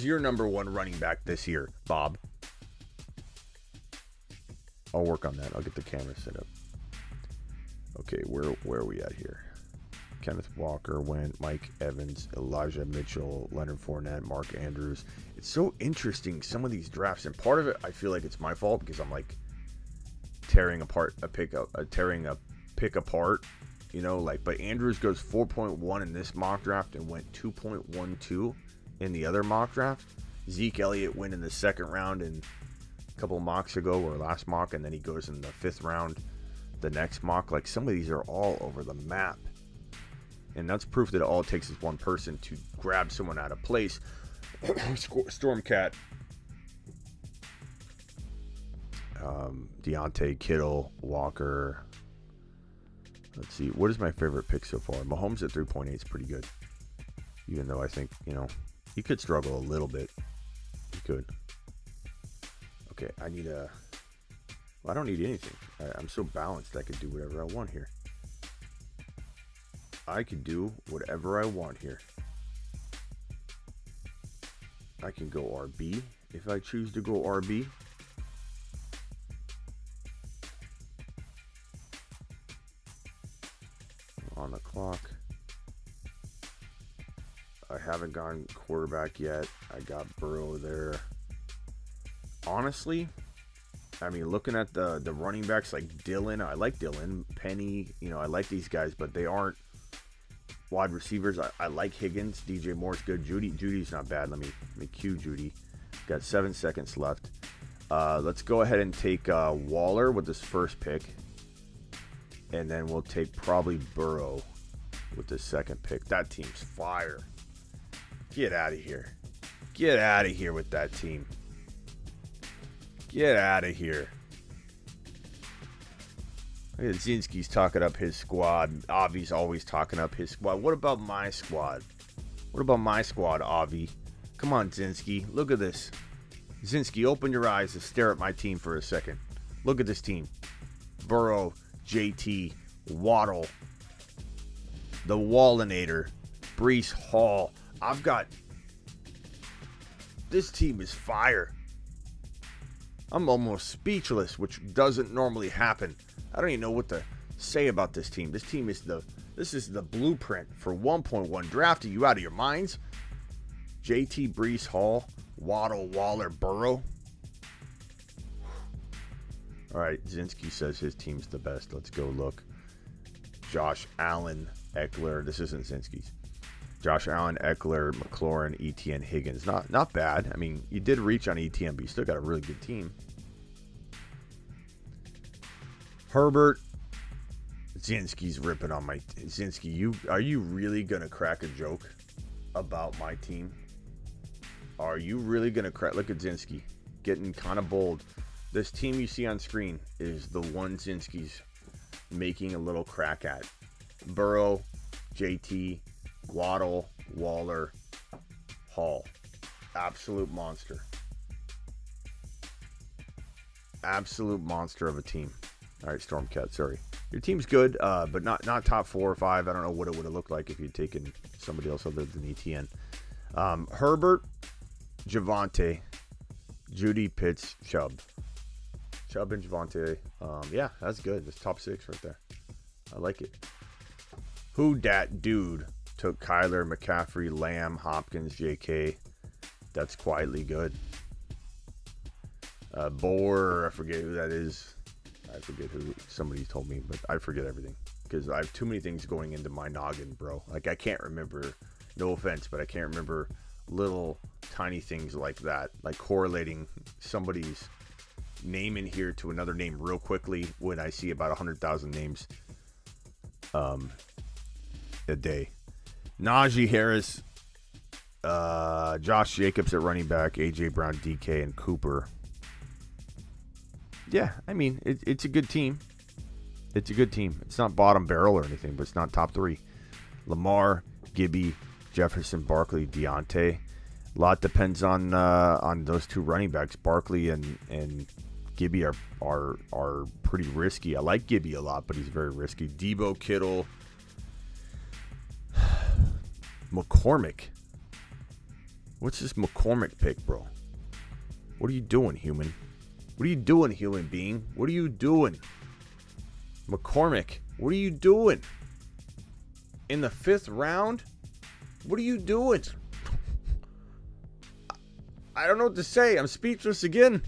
your number 1 running back this year, Bob? I'll work on that. I'll get the camera set up. Okay, where are we at here? Kenneth Walker went, Mike Evans, Elijah Mitchell, Leonard Fournette, Mark Andrews. It's so interesting, some of these drafts, and part of it I feel like it's my fault because I'm like tearing a pick apart, but Andrews goes 4.1 in this mock draft and went 2.12 in the other mock draft. Zeke Elliott went in the 2nd round in a couple of mocks ago, or last mock, and then he goes in the 5th round the next mock. Like, some of these are all over the map. And that's proof that all it takes is one person to grab someone out of place. Stormcat. Deontay, Kittle, Walker. Let's see. What is my favorite pick so far? Mahomes at 3.8 is pretty good. Even though I think, he could struggle a little bit. He could. Okay, I don't need anything. I'm so balanced I can do whatever I want here. I can do whatever I want here. I can go RB if I choose to go RB. On the clock. I haven't gone quarterback yet. I got Burrow there. Honestly, looking at the running backs like Dylan, I like Dylan, Penny, I like these guys, but they aren't wide receivers. I like Higgins. DJ Moore's good. Judy's not bad. Let me cue Judy. Got 7 seconds left. Let's go ahead and take Waller with this first pick. And then we'll take probably Burrow with the 2nd pick. That team's fire. Get out of here. Get out of here with that team. Get out of here. Look at Zinski's talking up his squad. Avi's always talking up his squad. What about my squad? What about my squad, Avi? Come on, Zinski. Look at this. Zinski, open your eyes and stare at my team for a second. Look at this team. Burrow, JT, Waddle, the Wallinator, Breece Hall. I've got... This team is fire. I'm almost speechless, which doesn't normally happen. I don't even know what to say about this team. This team is this is the blueprint for 1.1 draft. Are you out of your minds? JT, Breece Hall, Waddle, Waller, Burrow. All right, Zinski says his team's the best. Let's go look. Josh Allen, Eckler. This isn't Zinski's. Josh Allen, Eckler, McLaurin, ETN, Higgins. Not bad. I mean, you did reach on ETN, but you still got a really good team. Herbert. Zinski's ripping on my... Zinski, are you really going to crack a joke about my team? Are you really going to crack... Look at Zinski. Getting kind of bold. This team you see on screen is the one Zinski's making a little crack at. Burrow, JT, Waddle, Waller, Hall. Absolute monster. Absolute monster of a team. All right, Stormcat, sorry. Your team's good, but not top 4 or 5. I don't know what it would have looked like if you'd taken somebody else other than ETN. Herbert, Javonte, Judy, Pitts, Chubb. Chubb and Javonte. Yeah, that's good. That's top 6 right there. I like it. Who dat dude took Kyler, McCaffrey, Lamb, Hopkins, JK. That's quietly good. Boer, I forget who that is. I forget who. Somebody told me, but I forget everything because I have too many things going into my noggin, bro. Like I can't remember. No offense, but I can't remember little tiny things like that, like correlating somebody's name in here to another name real quickly when I see about 100,000 names a day. Najee Harris, Josh Jacobs at running back, AJ Brown, DK, and Cooper. Yeah, I mean, it's a good team. It's a good team. It's not bottom barrel or anything, but it's not top 3. Lamar, Gibby, Jefferson, Barkley, Deontay. A lot depends on those 2 running backs. Barkley and Gibby are pretty risky. I like Gibby a lot, but he's very risky. Debo, Kittle, McCormick. What's this McCormick pick, bro? What are you doing, human? What are you doing, human being? What are you doing? McCormick, what are you doing? In the 5th round? What are you doing? I don't know what to say. I'm speechless again.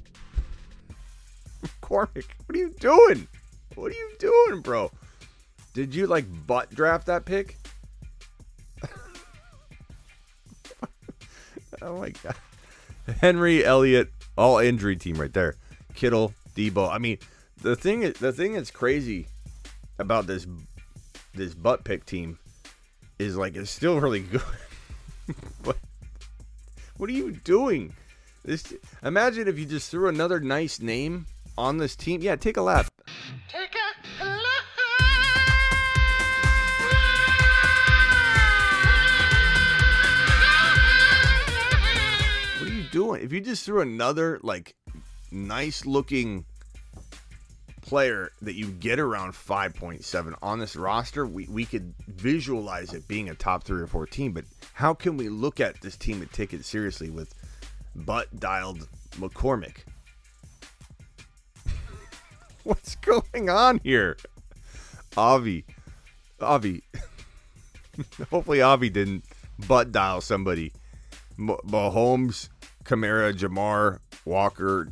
McCormick, what are you doing? What are you doing, bro? Did you, butt draft that pick? Oh, my God. Henry, Elliott, all injury team right there. Kittle, Debo. I mean, the thing that's crazy about this butt pick team is it's still really good. But what are you doing? Imagine if you just threw another nice name on this team. Yeah, take a lap. Take a lap. What are you doing? If you just threw another nice looking player that you get around 5.7 on this roster, we could visualize it being a top 3 or 4 team. But how can we look at this team and take it seriously with butt-dialed McCormick? What's going on here? Avi. Hopefully Avi didn't butt-dial somebody. Mahomes, Kamara, Jamar, Walker,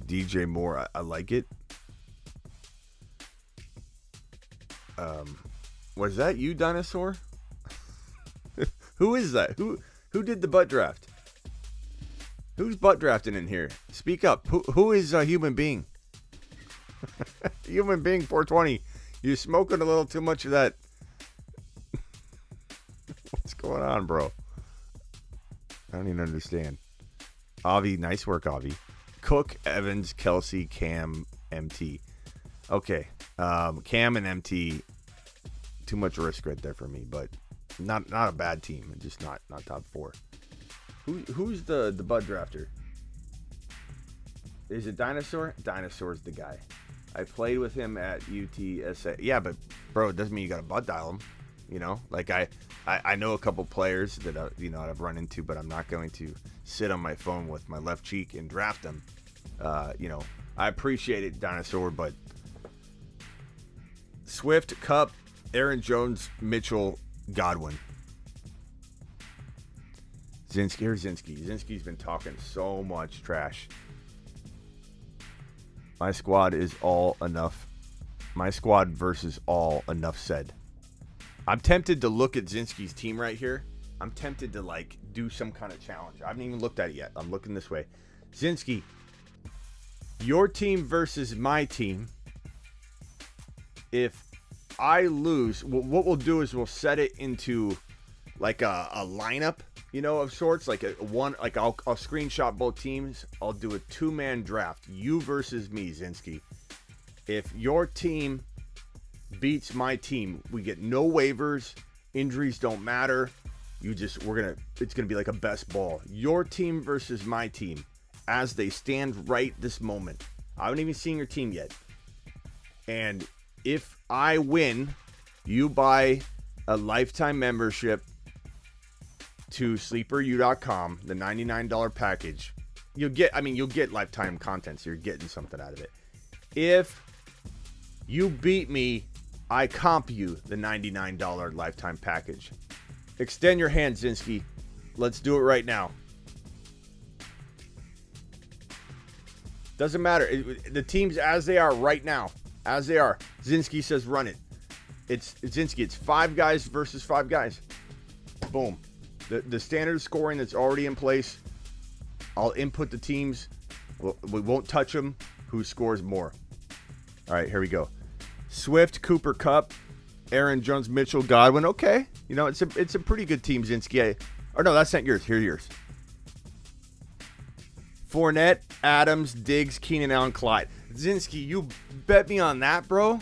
DJ Moore. I like it. Was that you, Dinosaur? Who is that? Who did the butt draft? Who's butt drafting in here? Speak up. Who is a human being? Human being 420. You're smoking a little too much of that. What's going on, bro? I don't even understand. Avi, nice work, Avi. Cook, Evans, Kelsey, Cam, MT. Okay. Cam and MT, too much risk right there for me, but not a bad team. Just not top 4. Who's the Bud drafter? Is it Dinosaur? Dinosaur's the guy. I played with him at UTSA. Yeah, but bro, it doesn't mean you got to Bud dial him. You know, like I know a couple players that I've run into, but I'm not going to sit on my phone with my left cheek and draft them. I appreciate it, Dinosaur, but Swift, Kupp, Aaron Jones, Mitchell, Godwin. Zinski's been talking so much trash. My squad is all enough. My squad versus all enough said. I'm tempted to look at Zinski's team right here. I'm tempted to do some kind of challenge. I haven't even looked at it yet. I'm looking this way. Zinski, your team versus my team. If I lose, what we'll do is we'll set it into like a lineup, of sorts. I'll screenshot both teams. I'll do a 2-man draft. You versus me, Zinski. If your team beats my team, we get no waivers. Injuries don't matter. It's gonna be like a best ball. Your team versus my team, as they stand right this moment. I haven't even seen your team yet. And if I win, you buy a lifetime membership to sleeperu.com, the $99 package. You'll get lifetime content, so you're getting something out of it. If you beat me, I comp you the $99 lifetime package. Extend your hand, Zinski. Let's do it right now. Doesn't matter. The teams as they are right now. As they are. Zinski says run it. It's Zinski. It's 5 guys versus 5 guys. Boom. The standard scoring that's already in place. I'll input the teams. We won't touch them. Who scores more? All right, here we go. Swift, Cooper, Kupp, Aaron Jones, Mitchell, Godwin. Okay. It's a pretty good team, Zinski. Or no, that's not yours. Here's yours. Fournette, Adams, Diggs, Keenan Allen, Clyde. Zinski, you bet me on that, bro?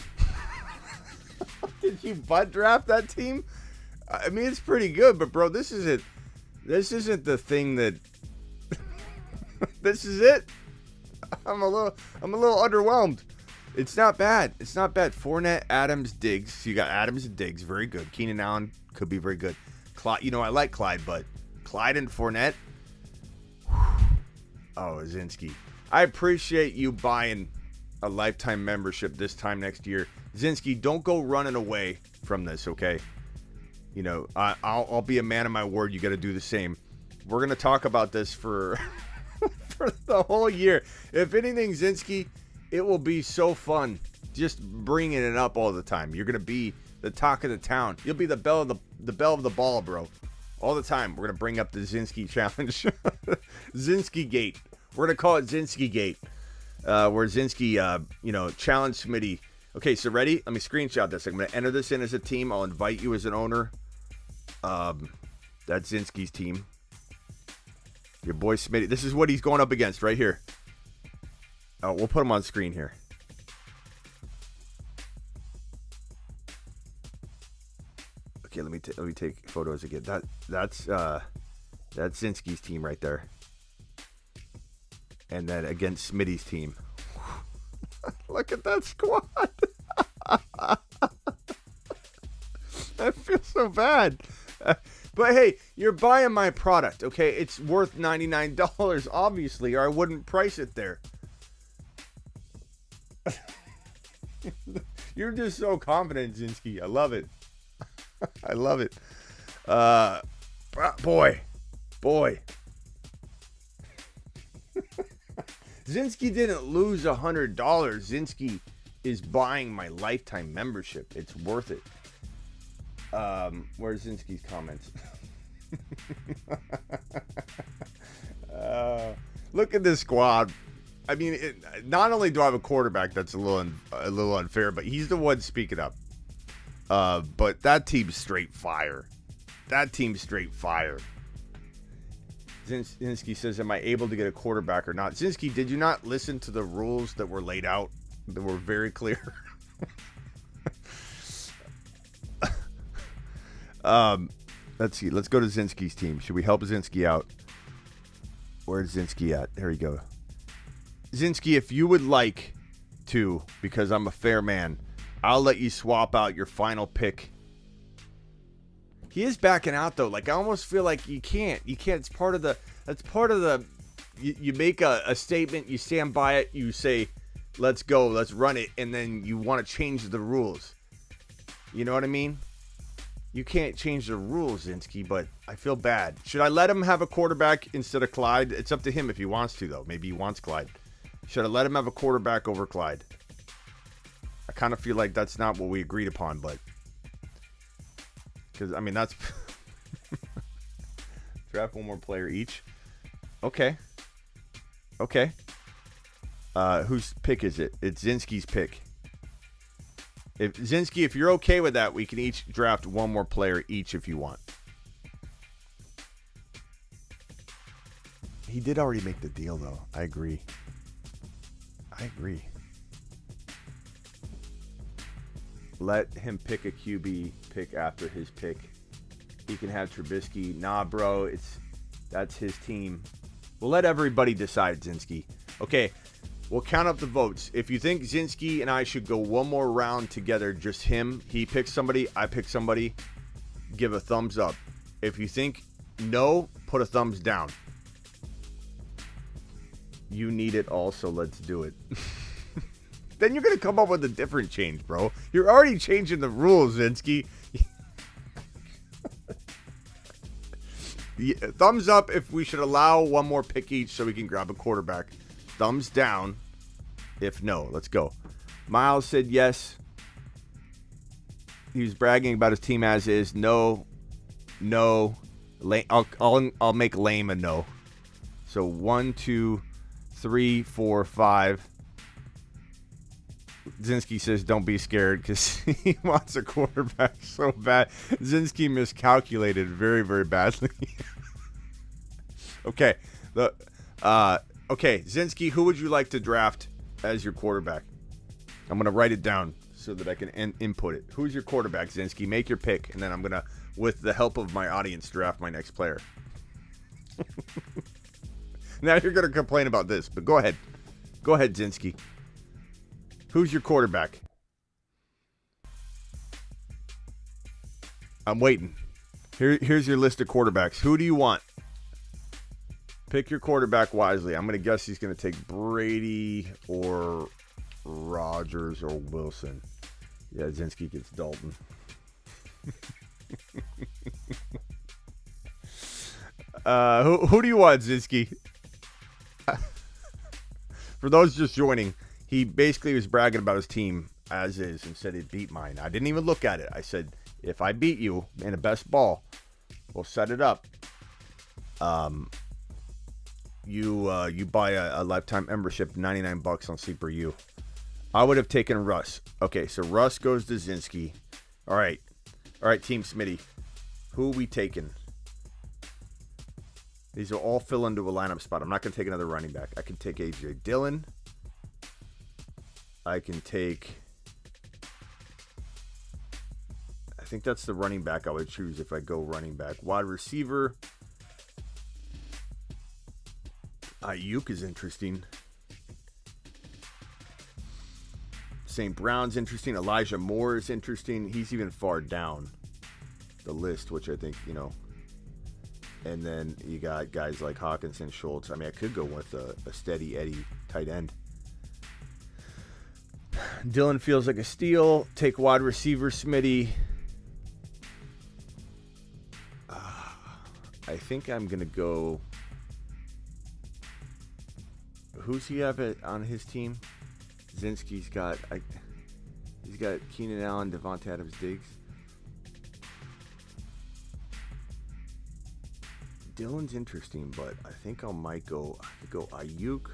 Did you butt draft that team? I mean, it's pretty good, but bro, this isn't the thing that this is it. I'm a little underwhelmed. It's not bad. Fournette, Adams, Diggs. So you got Adams and Diggs, very good. Keenan Allen could be very good. Clyde, I like Clyde, but Clyde and Fournette. Oh, Zinski. I appreciate you buying a lifetime membership this time next year. Zinski, don't go running away from this, okay? I'll be a man of my word. You got to do the same. We're going to talk about this for for the whole year. If anything, Zinski, it will be so fun just bringing it up all the time. You're going to be the talk of the town. You'll be the belle of the ball, bro. All the time. We're going to bring up the Zinski challenge. Zinski Gate. We're going to call it Zinski Gate. Where Zinski, challenge Smitty. Okay, so ready? Let me screenshot this. I'm going to enter this in as a team. I'll invite you as an owner. That's Zinski's team. Your boy Smitty. This is what he's going up against right here. Oh, we'll put him on screen here. Okay, let me take photos again. That's Zinski's team right there. And then against Smitty's team. Look at that squad. I feel so bad. But hey, you're buying my product, okay? It's worth $99, obviously, or I wouldn't price it there. You're just so confident, Zinski. I love it. I love it. Boy. Zinski didn't lose $100. Zinski is buying my lifetime membership. It's worth it. Where's Zinski's comments? Look at this squad. I mean, not only do I have a quarterback that's a little unfair, but he's the one speaking up. But that team's straight fire. Zinski says, am I able to get a quarterback or not? Zinski, did you not listen to the rules that were laid out? That were very clear. Let's see. Let's go to Zinski's team. Should we help Zinski out? Where's Zinski at? There you go. Zinski, if you would like to, because I'm a fair man, I'll let you swap out your final pick. He is backing out though. Like I almost feel like you can't. You can't. It's part of the. That's part of the. You make a statement. You stand by it. You say, "Let's go. Let's run it," and then you want to change the rules. You know what I mean? You can't change the rules, Zinski. But I feel bad. Should I let him have a quarterback instead of Clyde? It's up to him if he wants to, though. Maybe he wants Clyde. Should I let him have a quarterback over Clyde? I kind of feel like that's not what we agreed upon, but. Because, I mean, that's... Draft one more player each. Okay. Okay. Whose pick is it? It's Zinski's pick. Zinski, if you're okay with that, we can each draft one more player each if you want. He did already make the deal, though. I agree. Let him pick a QB pick after his pick. He can have Trubisky. Nah, bro, that's his team. We'll let everybody decide, Zinski. Okay, we'll count up the votes. If you think Zinski and I should go one more round together, just him, he picks somebody, I pick somebody, give a thumbs up. If you think no, put a thumbs down. You need it also, let's do it. Then you're going to come up with a different change, bro. You're already changing the rules, Zinski. Thumbs up if we should allow one more pick each so we can grab a quarterback. Thumbs down if no. Let's go. Miles said yes. He was bragging about his team as is. No. I'll make lame a no. So 1, 2, 3, 4, 5. Zinski says, don't be scared because he wants a quarterback so bad. Zinski miscalculated very, very badly. Okay. Okay, Zinski, who would you like to draft as your quarterback? I'm going to write it down so that I can input it. Who's your quarterback, Zinski? Make your pick, and then I'm going to, with the help of my audience, draft my next player. Now you're going to complain about this, but go ahead. Go ahead, Zinski. Who's your quarterback? I'm waiting. Here's your list of quarterbacks. Who do you want? Pick your quarterback wisely. I'm going to guess he's going to take Brady or Rodgers or Wilson. Yeah, Zinski gets Dalton. Who do you want, Zinski? For those just joining, he basically was bragging about his team as is and said it beat mine. I didn't even look at it. I said, if I beat you in a best ball, we'll set it up. You buy a lifetime membership, $99 on Sleeper U. I would have taken Russ. Okay, so Russ goes to Zinski. All right, Team Smitty. Who are we taking? These will all fill into a lineup spot. I'm not going to take another running back. I can take A.J. Dillon. I can take... I think that's the running back I would choose if I go running back. Wide receiver. Ayuk is interesting. St. Brown's interesting. Elijah Moore is interesting. He's even far down the list, which I think, And then you got guys like Hawkinson, Schultz. I mean, I could go with a steady Eddie tight end. Dylan feels like a steal. Take wide receiver, Smitty. I think I'm going to go... Who's he have on his team? Zinski's got... he's got Keenan Allen, Devontae Adams-Diggs. Dylan's interesting, but I think I could go Ayuk,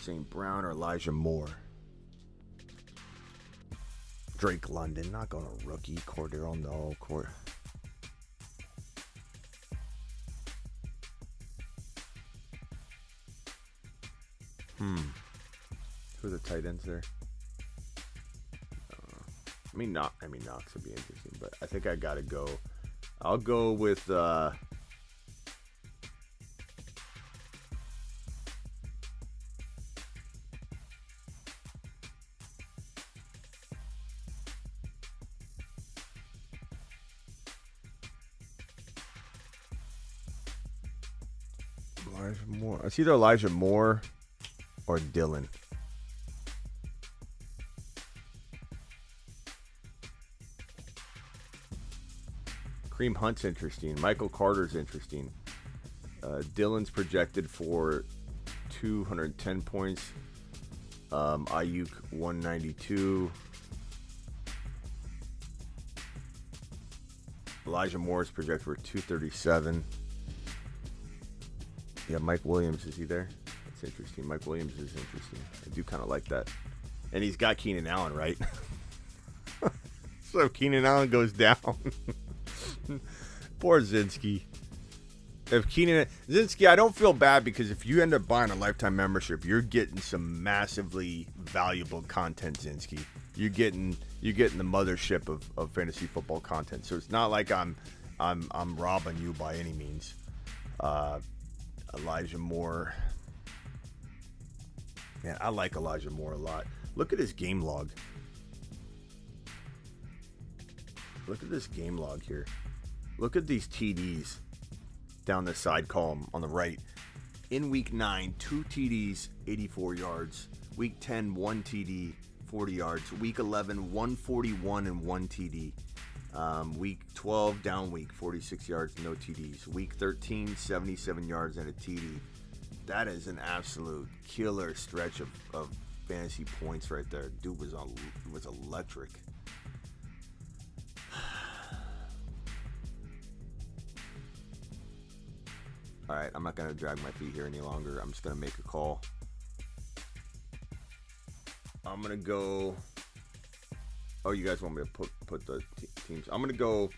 St. Brown, or Elijah Moore. Drake London, not going to rookie. Cordero, no. Who are the tight ends there? Knox would be interesting, but I think I gotta go. I'll go with Elijah Moore. It's either Elijah Moore or Dylan. Kareem Hunt's interesting. Michael Carter's interesting. Dylan's projected for 210 points. Ayuk 192. Elijah Moore's projected for 237. Yeah, Mike Williams, is he there? That's interesting. Mike Williams is interesting. I do kind of like that. And he's got Keenan Allen, right? So if Keenan Allen goes down. Poor Zinski. Zinski, I don't feel bad because if you end up buying a lifetime membership, you're getting some massively valuable content, Zinski. You're getting the mothership of fantasy football content. So it's not like I'm robbing you by any means. Elijah Moore. Man, I like Elijah Moore a lot. Look at his game log. Look at this game log here. Look at these TDs down the side column on the right. In week 9, 2 TDs, 84 yards. Week 10, 1 TD, 40 yards. Week 11, 141 and 1 TD. Week 12, down week, 46 yards, no TDs. Week 13, 77 yards and a TD. That is an absolute killer stretch of fantasy points right there. Dude was electric. All right, I'm not going to drag my feet here any longer. I'm just going to make a call. I'm going to go... Oh, you guys want me to put the teams? I'm going to go...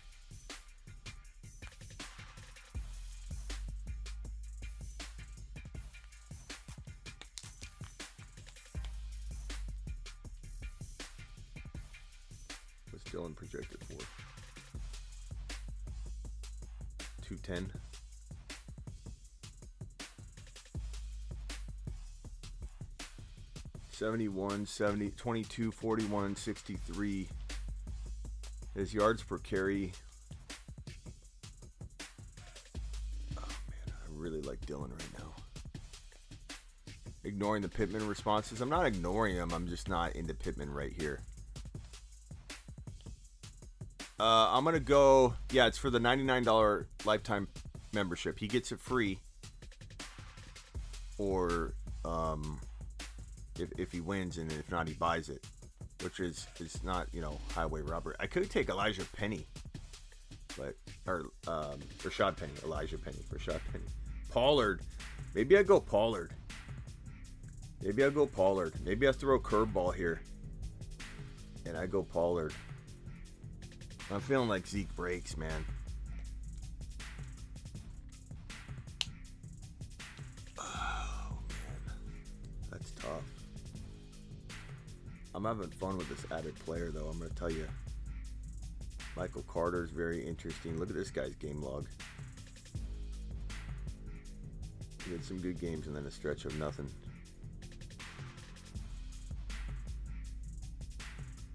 What's Dylan projected for? 210. 71, 70, 22, 41, 63. His yards per carry. Oh man, I really like Dylan right now. Ignoring the Pittman responses. I'm not ignoring him. I'm just not into Pittman right here. I'm going to go. Yeah, it's for the $99 lifetime membership. He gets it free. Or, if he wins, and if not, he buys it, which is not, highway robbery. I could take Elijah Penny, or Rashad Penny, Elijah Penny, Rashad Penny. Pollard, maybe I go Pollard. Maybe I throw a curveball here, and I go Pollard. I'm feeling like Zeke breaks, man. Oh man, that's tough. I'm having fun with this added player, though, I'm going to tell you. Michael Carter is very interesting. Look at this guy's game log. He had some good games and then a stretch of nothing.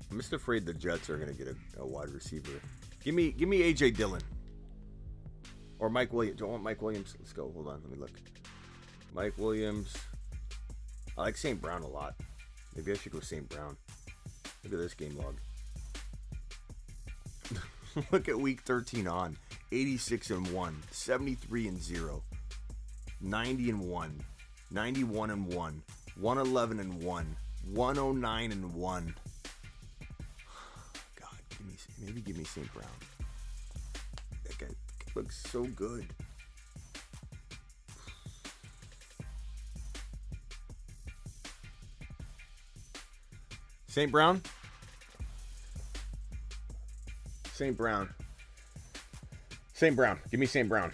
I'm just afraid the Jets are going to get a wide receiver. Give me A.J. Dillon. Or Mike Williams. Do I want Mike Williams? Let's go. Hold on. Let me look. Mike Williams. I like St. Brown a lot. Maybe I should go St. Brown. Look at this game log. Look at week 13 on. 86 and 1, 73 and 0, 90 and 1, 91 and 1, 111 and 1, 109 and 1. God, give me St. Brown. That guy looks so good. St. Brown? St. Brown. St. Brown. Give me St. Brown.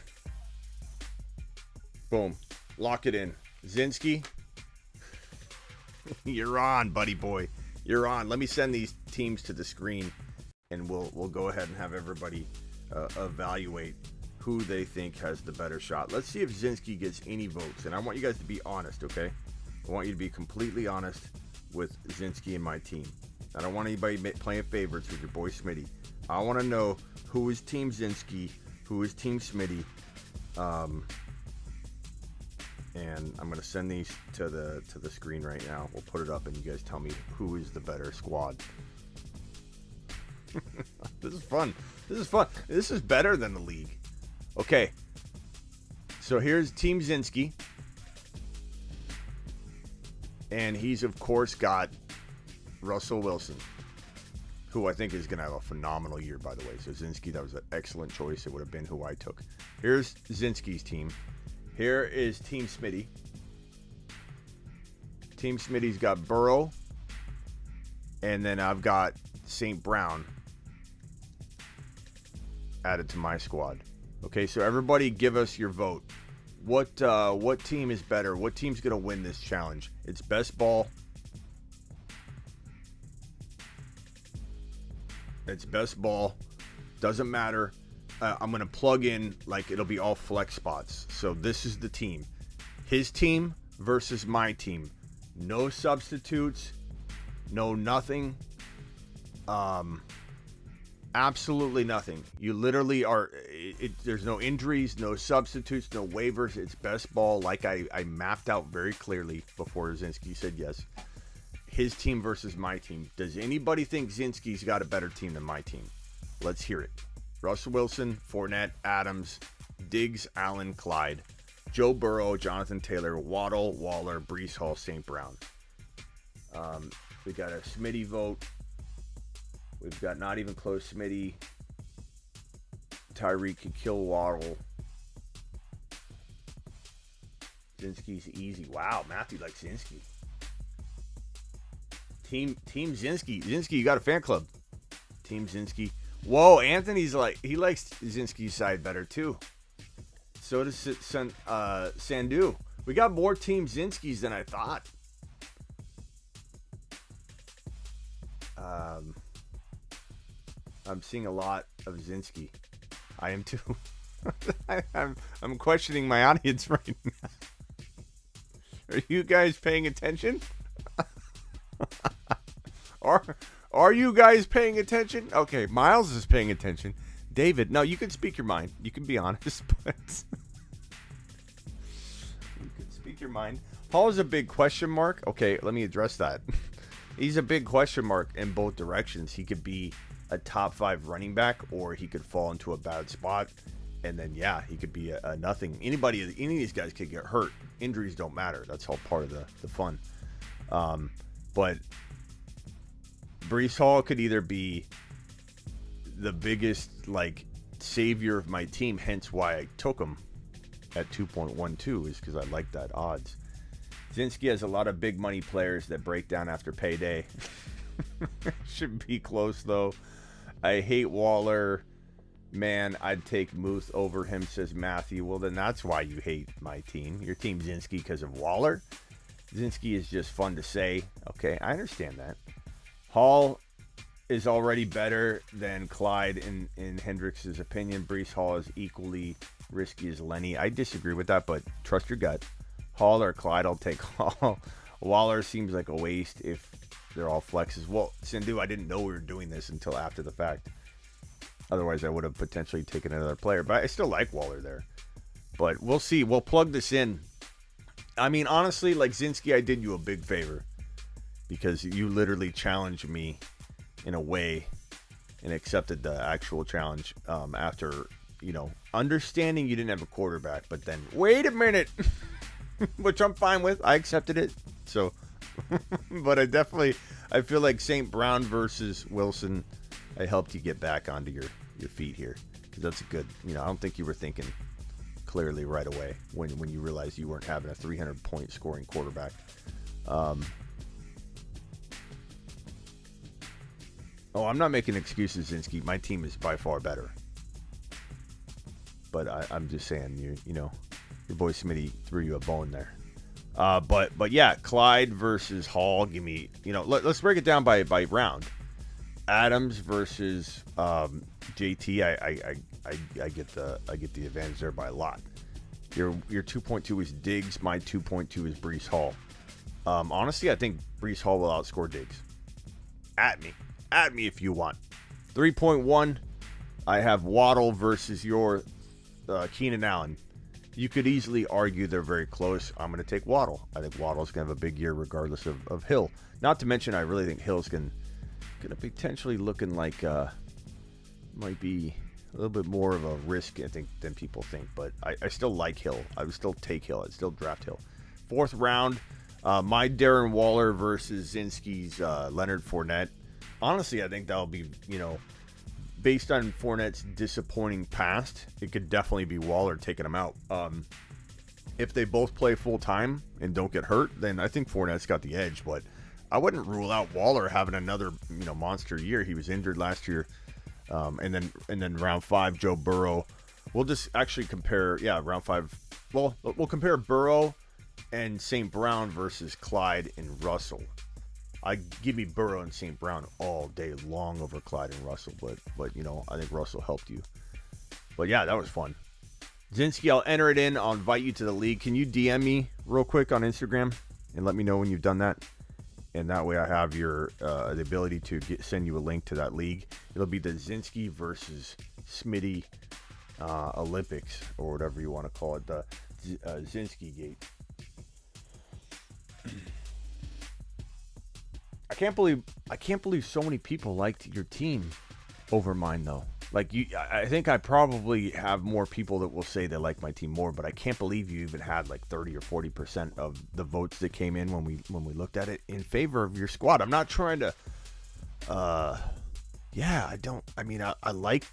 Boom. Lock it in. Zinski. You're on, buddy boy. You're on. Let me send these teams to the screen, and we'll go ahead and have everybody evaluate who they think has the better shot. Let's see if Zinski gets any votes, and I want you guys to be honest, okay? I want you to be completely honest with Zinski and my team. I don't want anybody playing favorites with your boy Smitty. I want to know who is Team Zinski, who is Team Smitty. And I'm gonna send these to the screen right now. We'll put it up, and you guys tell me who is the better squad. This is fun. This is fun. This is better than the league. Okay. So here's Team Zinski, and he's of course got Russell Wilson, who I think is gonna have a phenomenal year, by the way. So Zinski, that was an excellent choice. It would have been who I took. Here's Zinski's team. Here is Team Smitty. Team Smitty's got Burrow. And then I've got St. Brown added to my squad. Okay, so everybody give us your vote. What team is better? What team's going to win this challenge? It's best ball. It's best ball. Doesn't matter. I'm going to plug in, like, it'll be all flex spots. So this is the team. His team versus my team. No substitutes. No nothing. Absolutely nothing. You literally are... there's no injuries, no substitutes, no waivers. It's best ball, like I mapped out very clearly before Zinski said yes. His team versus my team. Does anybody think Zinski's got a better team than my team? Let's hear it. Russell Wilson, Fournette, Adams, Diggs, Allen, Clyde, Joe Burrow, Jonathan Taylor, Waddle, Waller, Breece Hall, St. Brown. We got a Smitty vote. We've got not even close Smitty. Tyreek could kill Waddle. Zinski's easy. Wow, Matthew likes Zinski. Team Zinski. Zinski, you got a fan club. Team Zinski. Whoa, Anthony's he likes Zinski's side better too. So does Sandu. We got more Team Zinskis than I thought. I'm seeing a lot of Zinski. I am too. I'm questioning my audience right now. Are you guys paying attention? Are you guys paying attention? Okay, Miles is paying attention. David, no, you can speak your mind. You can be honest, but you can speak your mind. Paul is a big question mark. Okay, let me address that. He's a big question mark in both directions. He could be a top 5 running back, or he could fall into a bad spot, and then he could be a nothing. Any of these guys could get hurt. Injuries don't matter. That's all part of the fun. But Breece Hall could either be the biggest savior of my team, hence why I took him at 2.12, is because I like that odds. Zinski has a lot of big money players that break down after payday. Should be close though. I hate Waller. Man, I'd take Muth over him, says Matthew. Well, then that's why you hate my team. Your team's Zinski because of Waller. Zinski is just fun to say. Okay, I understand that. Hall is already better than Clyde in Hendricks' opinion. Breece Hall is equally risky as Lenny. I disagree with that, but trust your gut. Hall or Clyde, I'll take Hall. Waller seems like a waste if they're all flexes. Well, Sindhu, I didn't know we were doing this until after the fact. Otherwise, I would have potentially taken another player. But I still like Waller there. But we'll see. We'll plug this in. I mean, honestly, Zinski, I did you a big favor. Because you literally challenged me in a way and accepted the actual challenge after, understanding you didn't have a quarterback. But then, wait a minute. Which I'm fine with. I accepted it. So, but I feel like St. Brown versus Wilson, I helped you get back onto your feet here. Because that's a good, I don't think you were thinking clearly right away when you realized you weren't having a 300-point scoring quarterback. Oh, I'm not making excuses, Zinski. My team is by far better. But I'm just saying, your boy Smitty threw you a bone there. But yeah, Clyde versus Hall. Give me, let's break it down by round. Adams versus JT. I get the advantage there by a lot. Your 2.2 is Diggs. My 2.2 is Breece Hall. Honestly, I think Breece Hall will outscore Diggs. At me if you want. 3.1, I have Waddle versus your Keenan Allen. You could easily argue they're very close. I'm going to take Waddle. I think Waddle's going to have a big year regardless of Hill. Not to mention, I really think Hill's going to potentially looking like might be a little bit more of a risk, I think, than people think. But I still like Hill. I would still take Hill. I'd still draft Hill. 4th round, my Darren Waller versus Zinski's Leonard Fournette. Honestly, I think that'll be, based on Fournette's disappointing past, it could definitely be Waller taking him out. If they both play full time and don't get hurt, then I think Fournette's got the edge. But I wouldn't rule out Waller having another, monster year. He was injured last year, and then round 5, Joe Burrow. We'll just actually compare, round 5. Well, we'll compare Burrow and St. Brown versus Clyde and Russell. I give me Burrow and St. Brown all day long over Clyde and Russell, but I think Russell helped you. But yeah, that was fun. Zinski, I'll enter it in. I'll invite you to the league. Can you DM me real quick on Instagram and let me know when you've done that? And that way I have your the ability to send you a link to that league. It'll be the Zinski versus Smitty Olympics, or whatever you want to call it, the Zinski Gate. I can't believe so many people liked your team over mine, though. I think I probably have more people that will say they like my team more, but I can't believe you even had like 30 or 40% of the votes that came in when we looked at it in favor of your squad. I'm not trying to. I like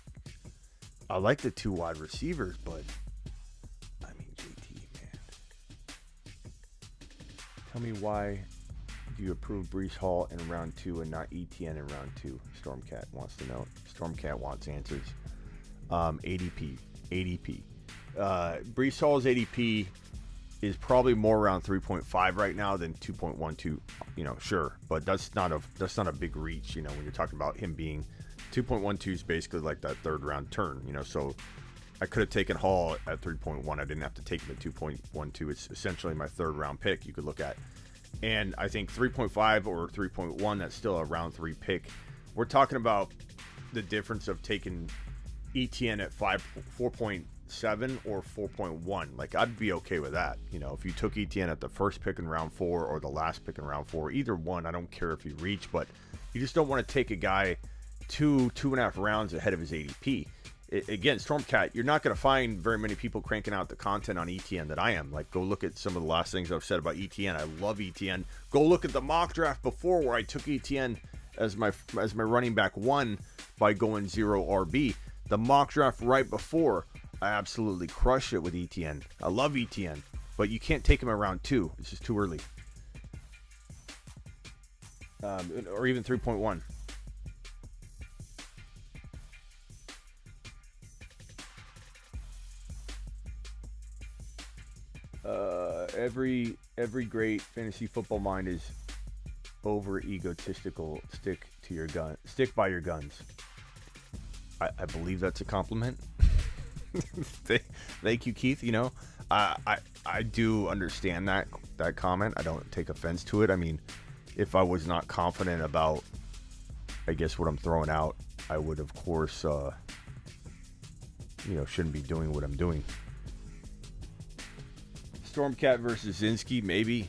the 2 wide receivers, but I mean, JT, man. Tell me why you approve Breece Hall in round 2 and not ETN in round 2? Stormcat wants to know. Stormcat wants answers. ADP. Breece Hall's ADP is probably more around 3.5 right now than 2.12. Sure, but that's not a big reach. When you're talking about him being 2.12 is basically like that 3rd round turn. So I could have taken Hall at 3.1. I didn't have to take him at 2.12. It's essentially my 3rd round pick. You could look at. And I think 3.5 or 3.1, that's still a round 3 pick. We're talking about the difference of taking ETN at 4.7 or 4.1. Like, I'd be okay with that. If you took ETN at the first pick in round 4 or the last pick in round 4, either one, I don't care if you reach, but you just don't want to take a guy 2.5 rounds ahead of his ADP. Again, Stormcat, you're not going to find very many people cranking out the content on ETN that I am. Like, go look at some of the last things I've said about ETN. I love ETN. Go look at the mock draft before where I took ETN as my running back 1 by going 0 RB. The mock draft right before, I absolutely crushed it with ETN. I love ETN, but you can't take him around 2. It's just too early. Or even 3.1. Every great fantasy football mind is over egotistical. Stick by your guns. I believe that's a compliment. Thank you, Keith. I do understand that comment. I don't take offense to it. I mean, if I was not confident about, I guess, what I'm throwing out, I would, of course, shouldn't be doing what I'm doing. Stormcat versus Zinski, maybe.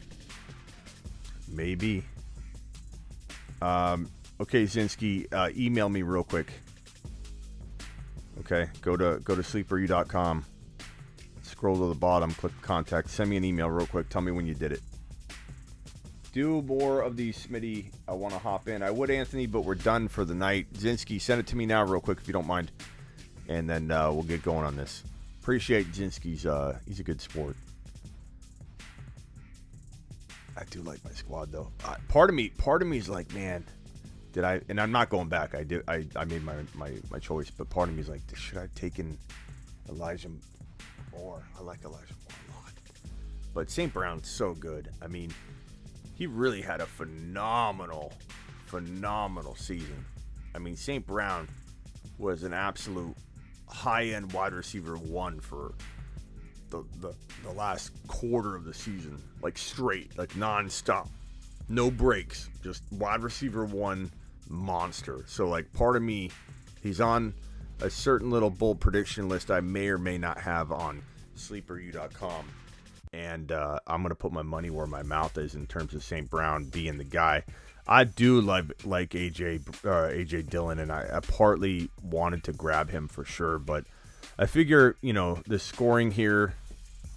Okay, Zinski, email me real quick. Okay, go to sleeperu.com. Scroll to the bottom, click contact, send me an email real quick. Tell me when you did it. Do more of these, Smitty. I want to hop in. I would, Anthony, but we're done for the night. Zinski, send it to me now real quick if you don't mind. And then we'll get going on this. Appreciate Zinski's. He's a good sport. I do like my squad, though. Part of me is like, man, did I? And I'm not going back. I made my choice, but part of me is like, should I have taken Elijah Moore? I like Elijah Moore a lot. But St. Brown's so good. I mean, he really had a phenomenal season. I mean, St. Brown was an absolute high-end wide receiver one for the last quarter of the season. Like straight, like non-stop. No breaks. Just wide receiver one monster. So, like, part of me, he's on a certain little bold prediction list I may or may not have on sleeperu.com. And I'm going to put my money where my mouth is in terms of St. Brown being the guy. I do like AJ Dillon, and I partly wanted to grab him for sure. But I figure, the scoring here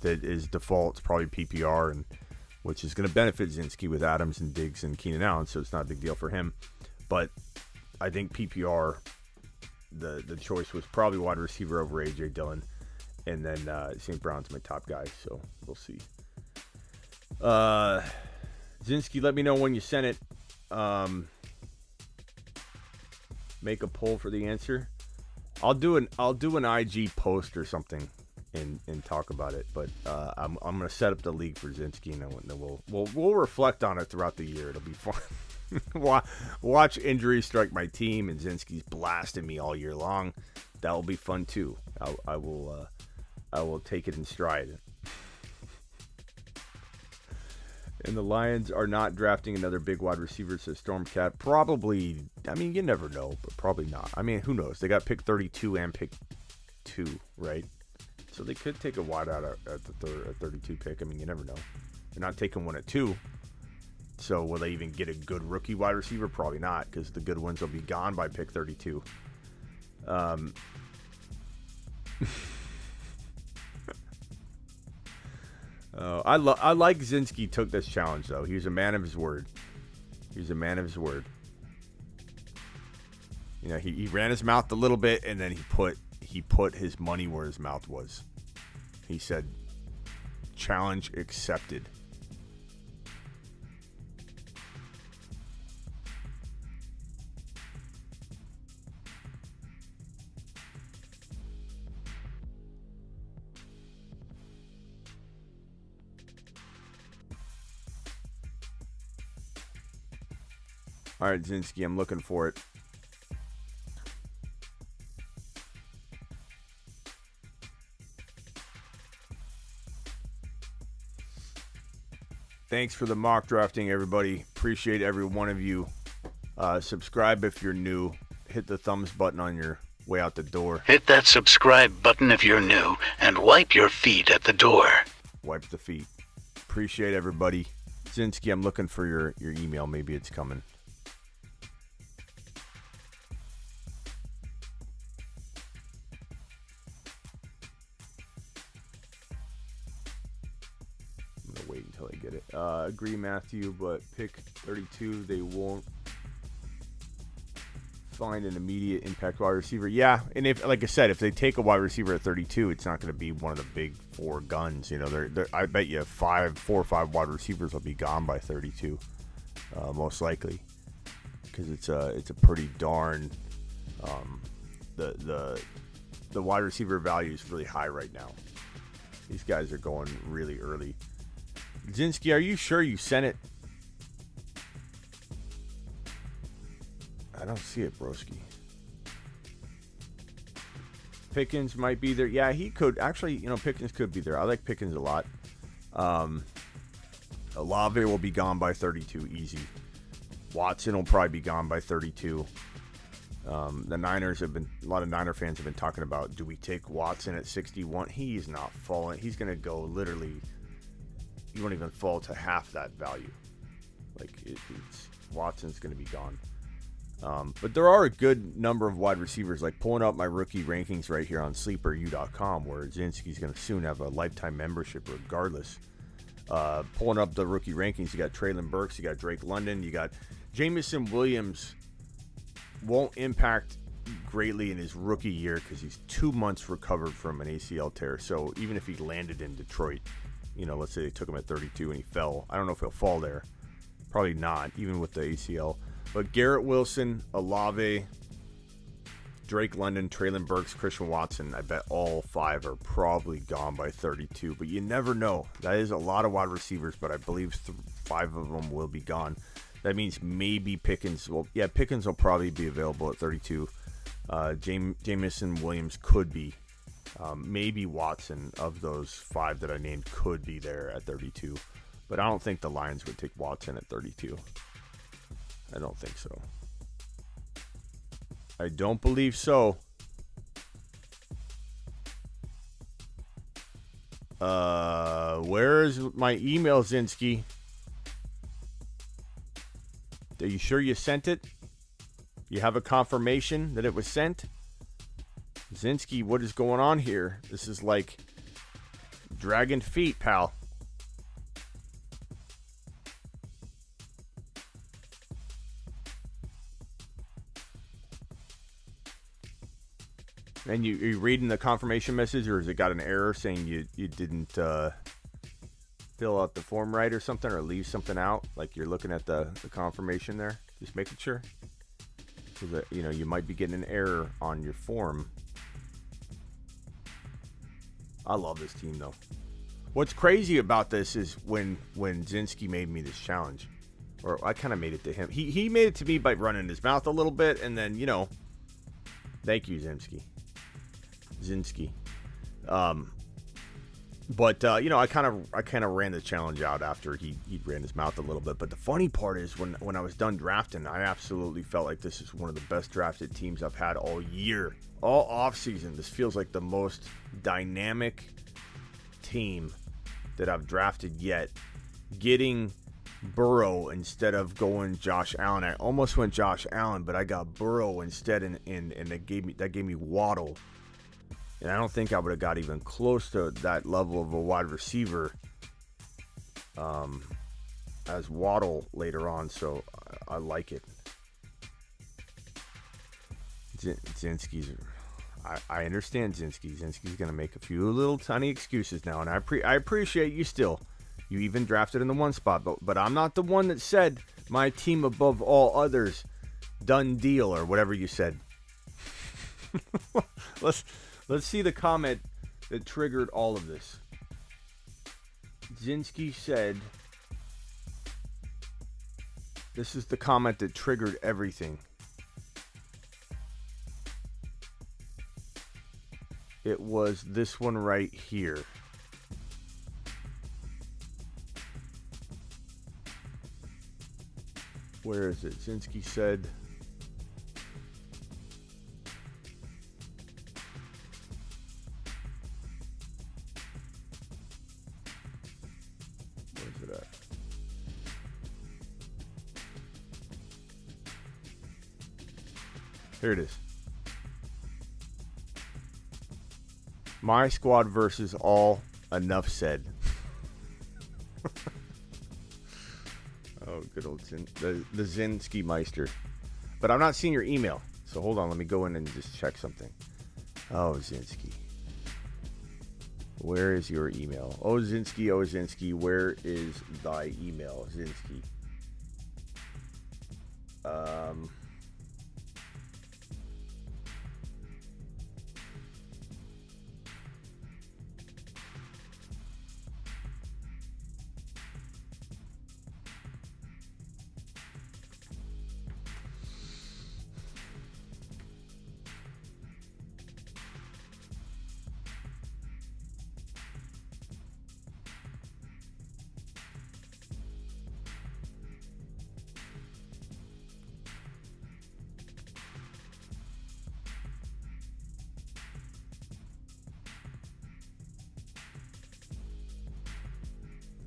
that is default is probably PPR, and which is going to benefit Zinski with Adams and Diggs and Keenan Allen, so it's not a big deal for him. But I think PPR, the choice was probably wide receiver over AJ Dillon. And then St. Brown's my top guy, so we'll see. Zinski, let me know when you sent it. Make a poll for the answer. I'll do an IG post or something and talk about it. But I'm gonna set up the league for Zinski, and then we'll reflect on it throughout the year. It'll be fun. Watch injuries strike my team, and Zinski's blasting me all year long. That will be fun too. I will take it in stride. And the Lions are not drafting another big wide receiver, says Stormcat. Probably, I mean, you never know, but probably not. I mean, who knows? They got pick 32 and pick 2, right? So they could take a wide out at the 32 pick. I mean, you never know. They're not taking one at 2. So will they even get a good rookie wide receiver? Probably not, because the good ones will be gone by pick 32. I like Zinski took this challenge, though. He's a man of his word. He ran his mouth a little bit, and then he put his money where his mouth was. He said, challenge accepted. All right, Zinski, I'm looking for it. Thanks for the mock drafting, everybody. Appreciate every one of you. Subscribe if you're new. Hit the thumbs button on your way out the door. Hit that subscribe button if you're new, and wipe your feet at the door. Wipe the feet. Appreciate everybody. Zinski, I'm looking for your email. Maybe it's coming. Wait until I get it. Agree, Matthew, but pick 32, they won't find an immediate impact wide receiver. Yeah, and if, like I said, if they take a wide receiver at 32, it's not going to be one of the big 4 guns. I bet you 4 or 5 wide receivers will be gone by 32, most likely, because it's a pretty darn the wide receiver value is really high right now. These guys are going really early. Zinski, are you sure you sent it? I don't see it, broski. Pickens might be there. Yeah, he could. Actually, Pickens could be there. I like Pickens a lot. Olave will be gone by 32, easy. Watson will probably be gone by 32. The Niners a lot of Niner fans have been talking about, do we take Watson at 61? He's not falling. He's going to go literally, he won't even fall to half that value. Like, Watson's going to be gone. But there are a good number of wide receivers, like pulling up my rookie rankings right here on sleeperu.com, where Zinski's going to soon have a lifetime membership regardless. Pulling up the rookie rankings, you got Treylon Burks, you got Drake London, you got Jameson Williams. Won't impact greatly in his rookie year because he's 2 months recovered from an ACL tear. So even if he landed in Detroit, let's say they took him at 32 and he fell, I don't know if he'll fall there. Probably not, even with the ACL. But Garrett Wilson, Olave, Drake London, Traylon Burks, Christian Watson. I bet all 5 are probably gone by 32, but you never know. That is a lot of wide receivers, but I believe 5 of them will be gone. That means maybe Pickens. Well, yeah, Pickens will probably be available at 32. Jameson Williams could be. Maybe Watson, of those 5 that I named, could be there at 32. But I don't think the Lions would take Watson at 32. I don't think so. I don't believe so. Where is my email, Zinski? Are you sure you sent it? You have a confirmation that it was sent? Zinski, what is going on here? This is like dragging feet, pal. And are you reading the confirmation message, or has it got an error saying you didn't fill out the form right or something, or leave something out? Like you're looking at the confirmation there, just making sure. So that, you might be getting an error on your form. I love this team, though. What's crazy about this is when Zinski made me this challenge, or I kind of made it to him. He made it to me by running his mouth a little bit, and then, thank you, Zinski. But I kind of ran the challenge out after he ran his mouth a little bit. But the funny part is when I was done drafting, I absolutely felt like this is one of the best drafted teams I've had all year, all off season. This feels like the most dynamic team that I've drafted yet. Getting Burrow instead of going Josh Allen. I almost went Josh Allen, but I got Burrow instead, and that gave me Waddle. And I don't think I would have got even close to that level of a wide receiver as Waddle later on. So I like it. Zinski's. I understand Zinski. Zinski's going to make a few little tiny excuses now. And I appreciate you still. You even drafted in the 1 spot. But I'm not the one that said my team above all others. Done deal, or whatever you said. Let's see the comment that triggered all of this. Zinski said, this is the comment that triggered everything. It was this one right here. Where is it? Zinski said, here it is. My squad versus all. Enough said. Oh, good old the Zinski Meister. But I'm not seeing your email. So hold on. Let me go in and just check something. Oh, Zinski. Where is your email? Oh, Zinski. Where is thy email, Zinski?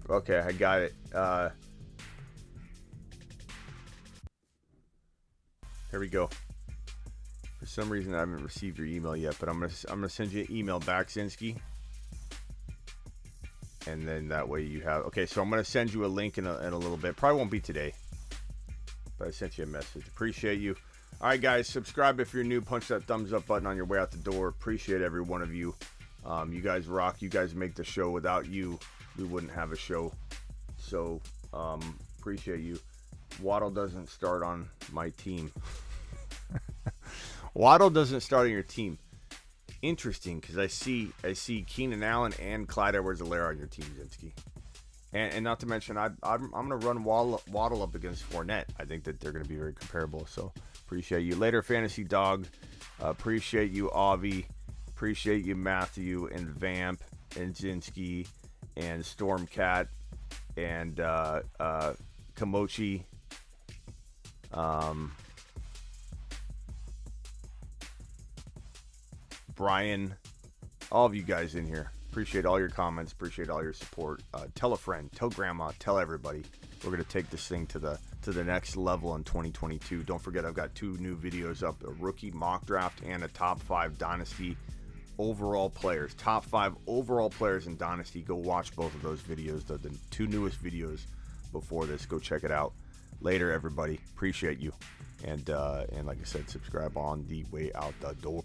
Okay, I got it. Here we go. For some reason, I haven't received your email yet, but I'm gonna send you an email back, Zinski, and then that way you have. Okay, so I'm gonna send you a link in a little bit. Probably won't be today, but I sent you a message. Appreciate you. All right, guys, subscribe if you're new. Punch that thumbs up button on your way out the door. Appreciate every one of you. You guys rock. You guys make the show. Without you, we wouldn't have a show. So appreciate you. Waddle doesn't start on my team. Waddle doesn't start on your team. Interesting, because I see Keenan Allen and Clyde Edwards-Helaire on your team, Zinski. And not to mention, I'm going to run Waddle up against Fournette. I think that they're going to be very comparable. So appreciate you. Later, Fantasy Dog. Appreciate you, Avi. Appreciate you, Matthew and Vamp and Zinski and Stormcat and Kamochi. Brian, all of you guys in here. Appreciate all your comments. Appreciate all your support. Tell a friend. Tell grandma. Tell everybody. We're going to take this thing to the next level in 2022. Don't forget, I've got 2 new videos up. A rookie mock draft and a top 5 Dynasty overall players. Top 5 overall players in Dynasty. Go watch both of those videos. The 2 newest videos before this. Go check it out. Later, everybody. Appreciate you. And like I said, subscribe on the way out the door.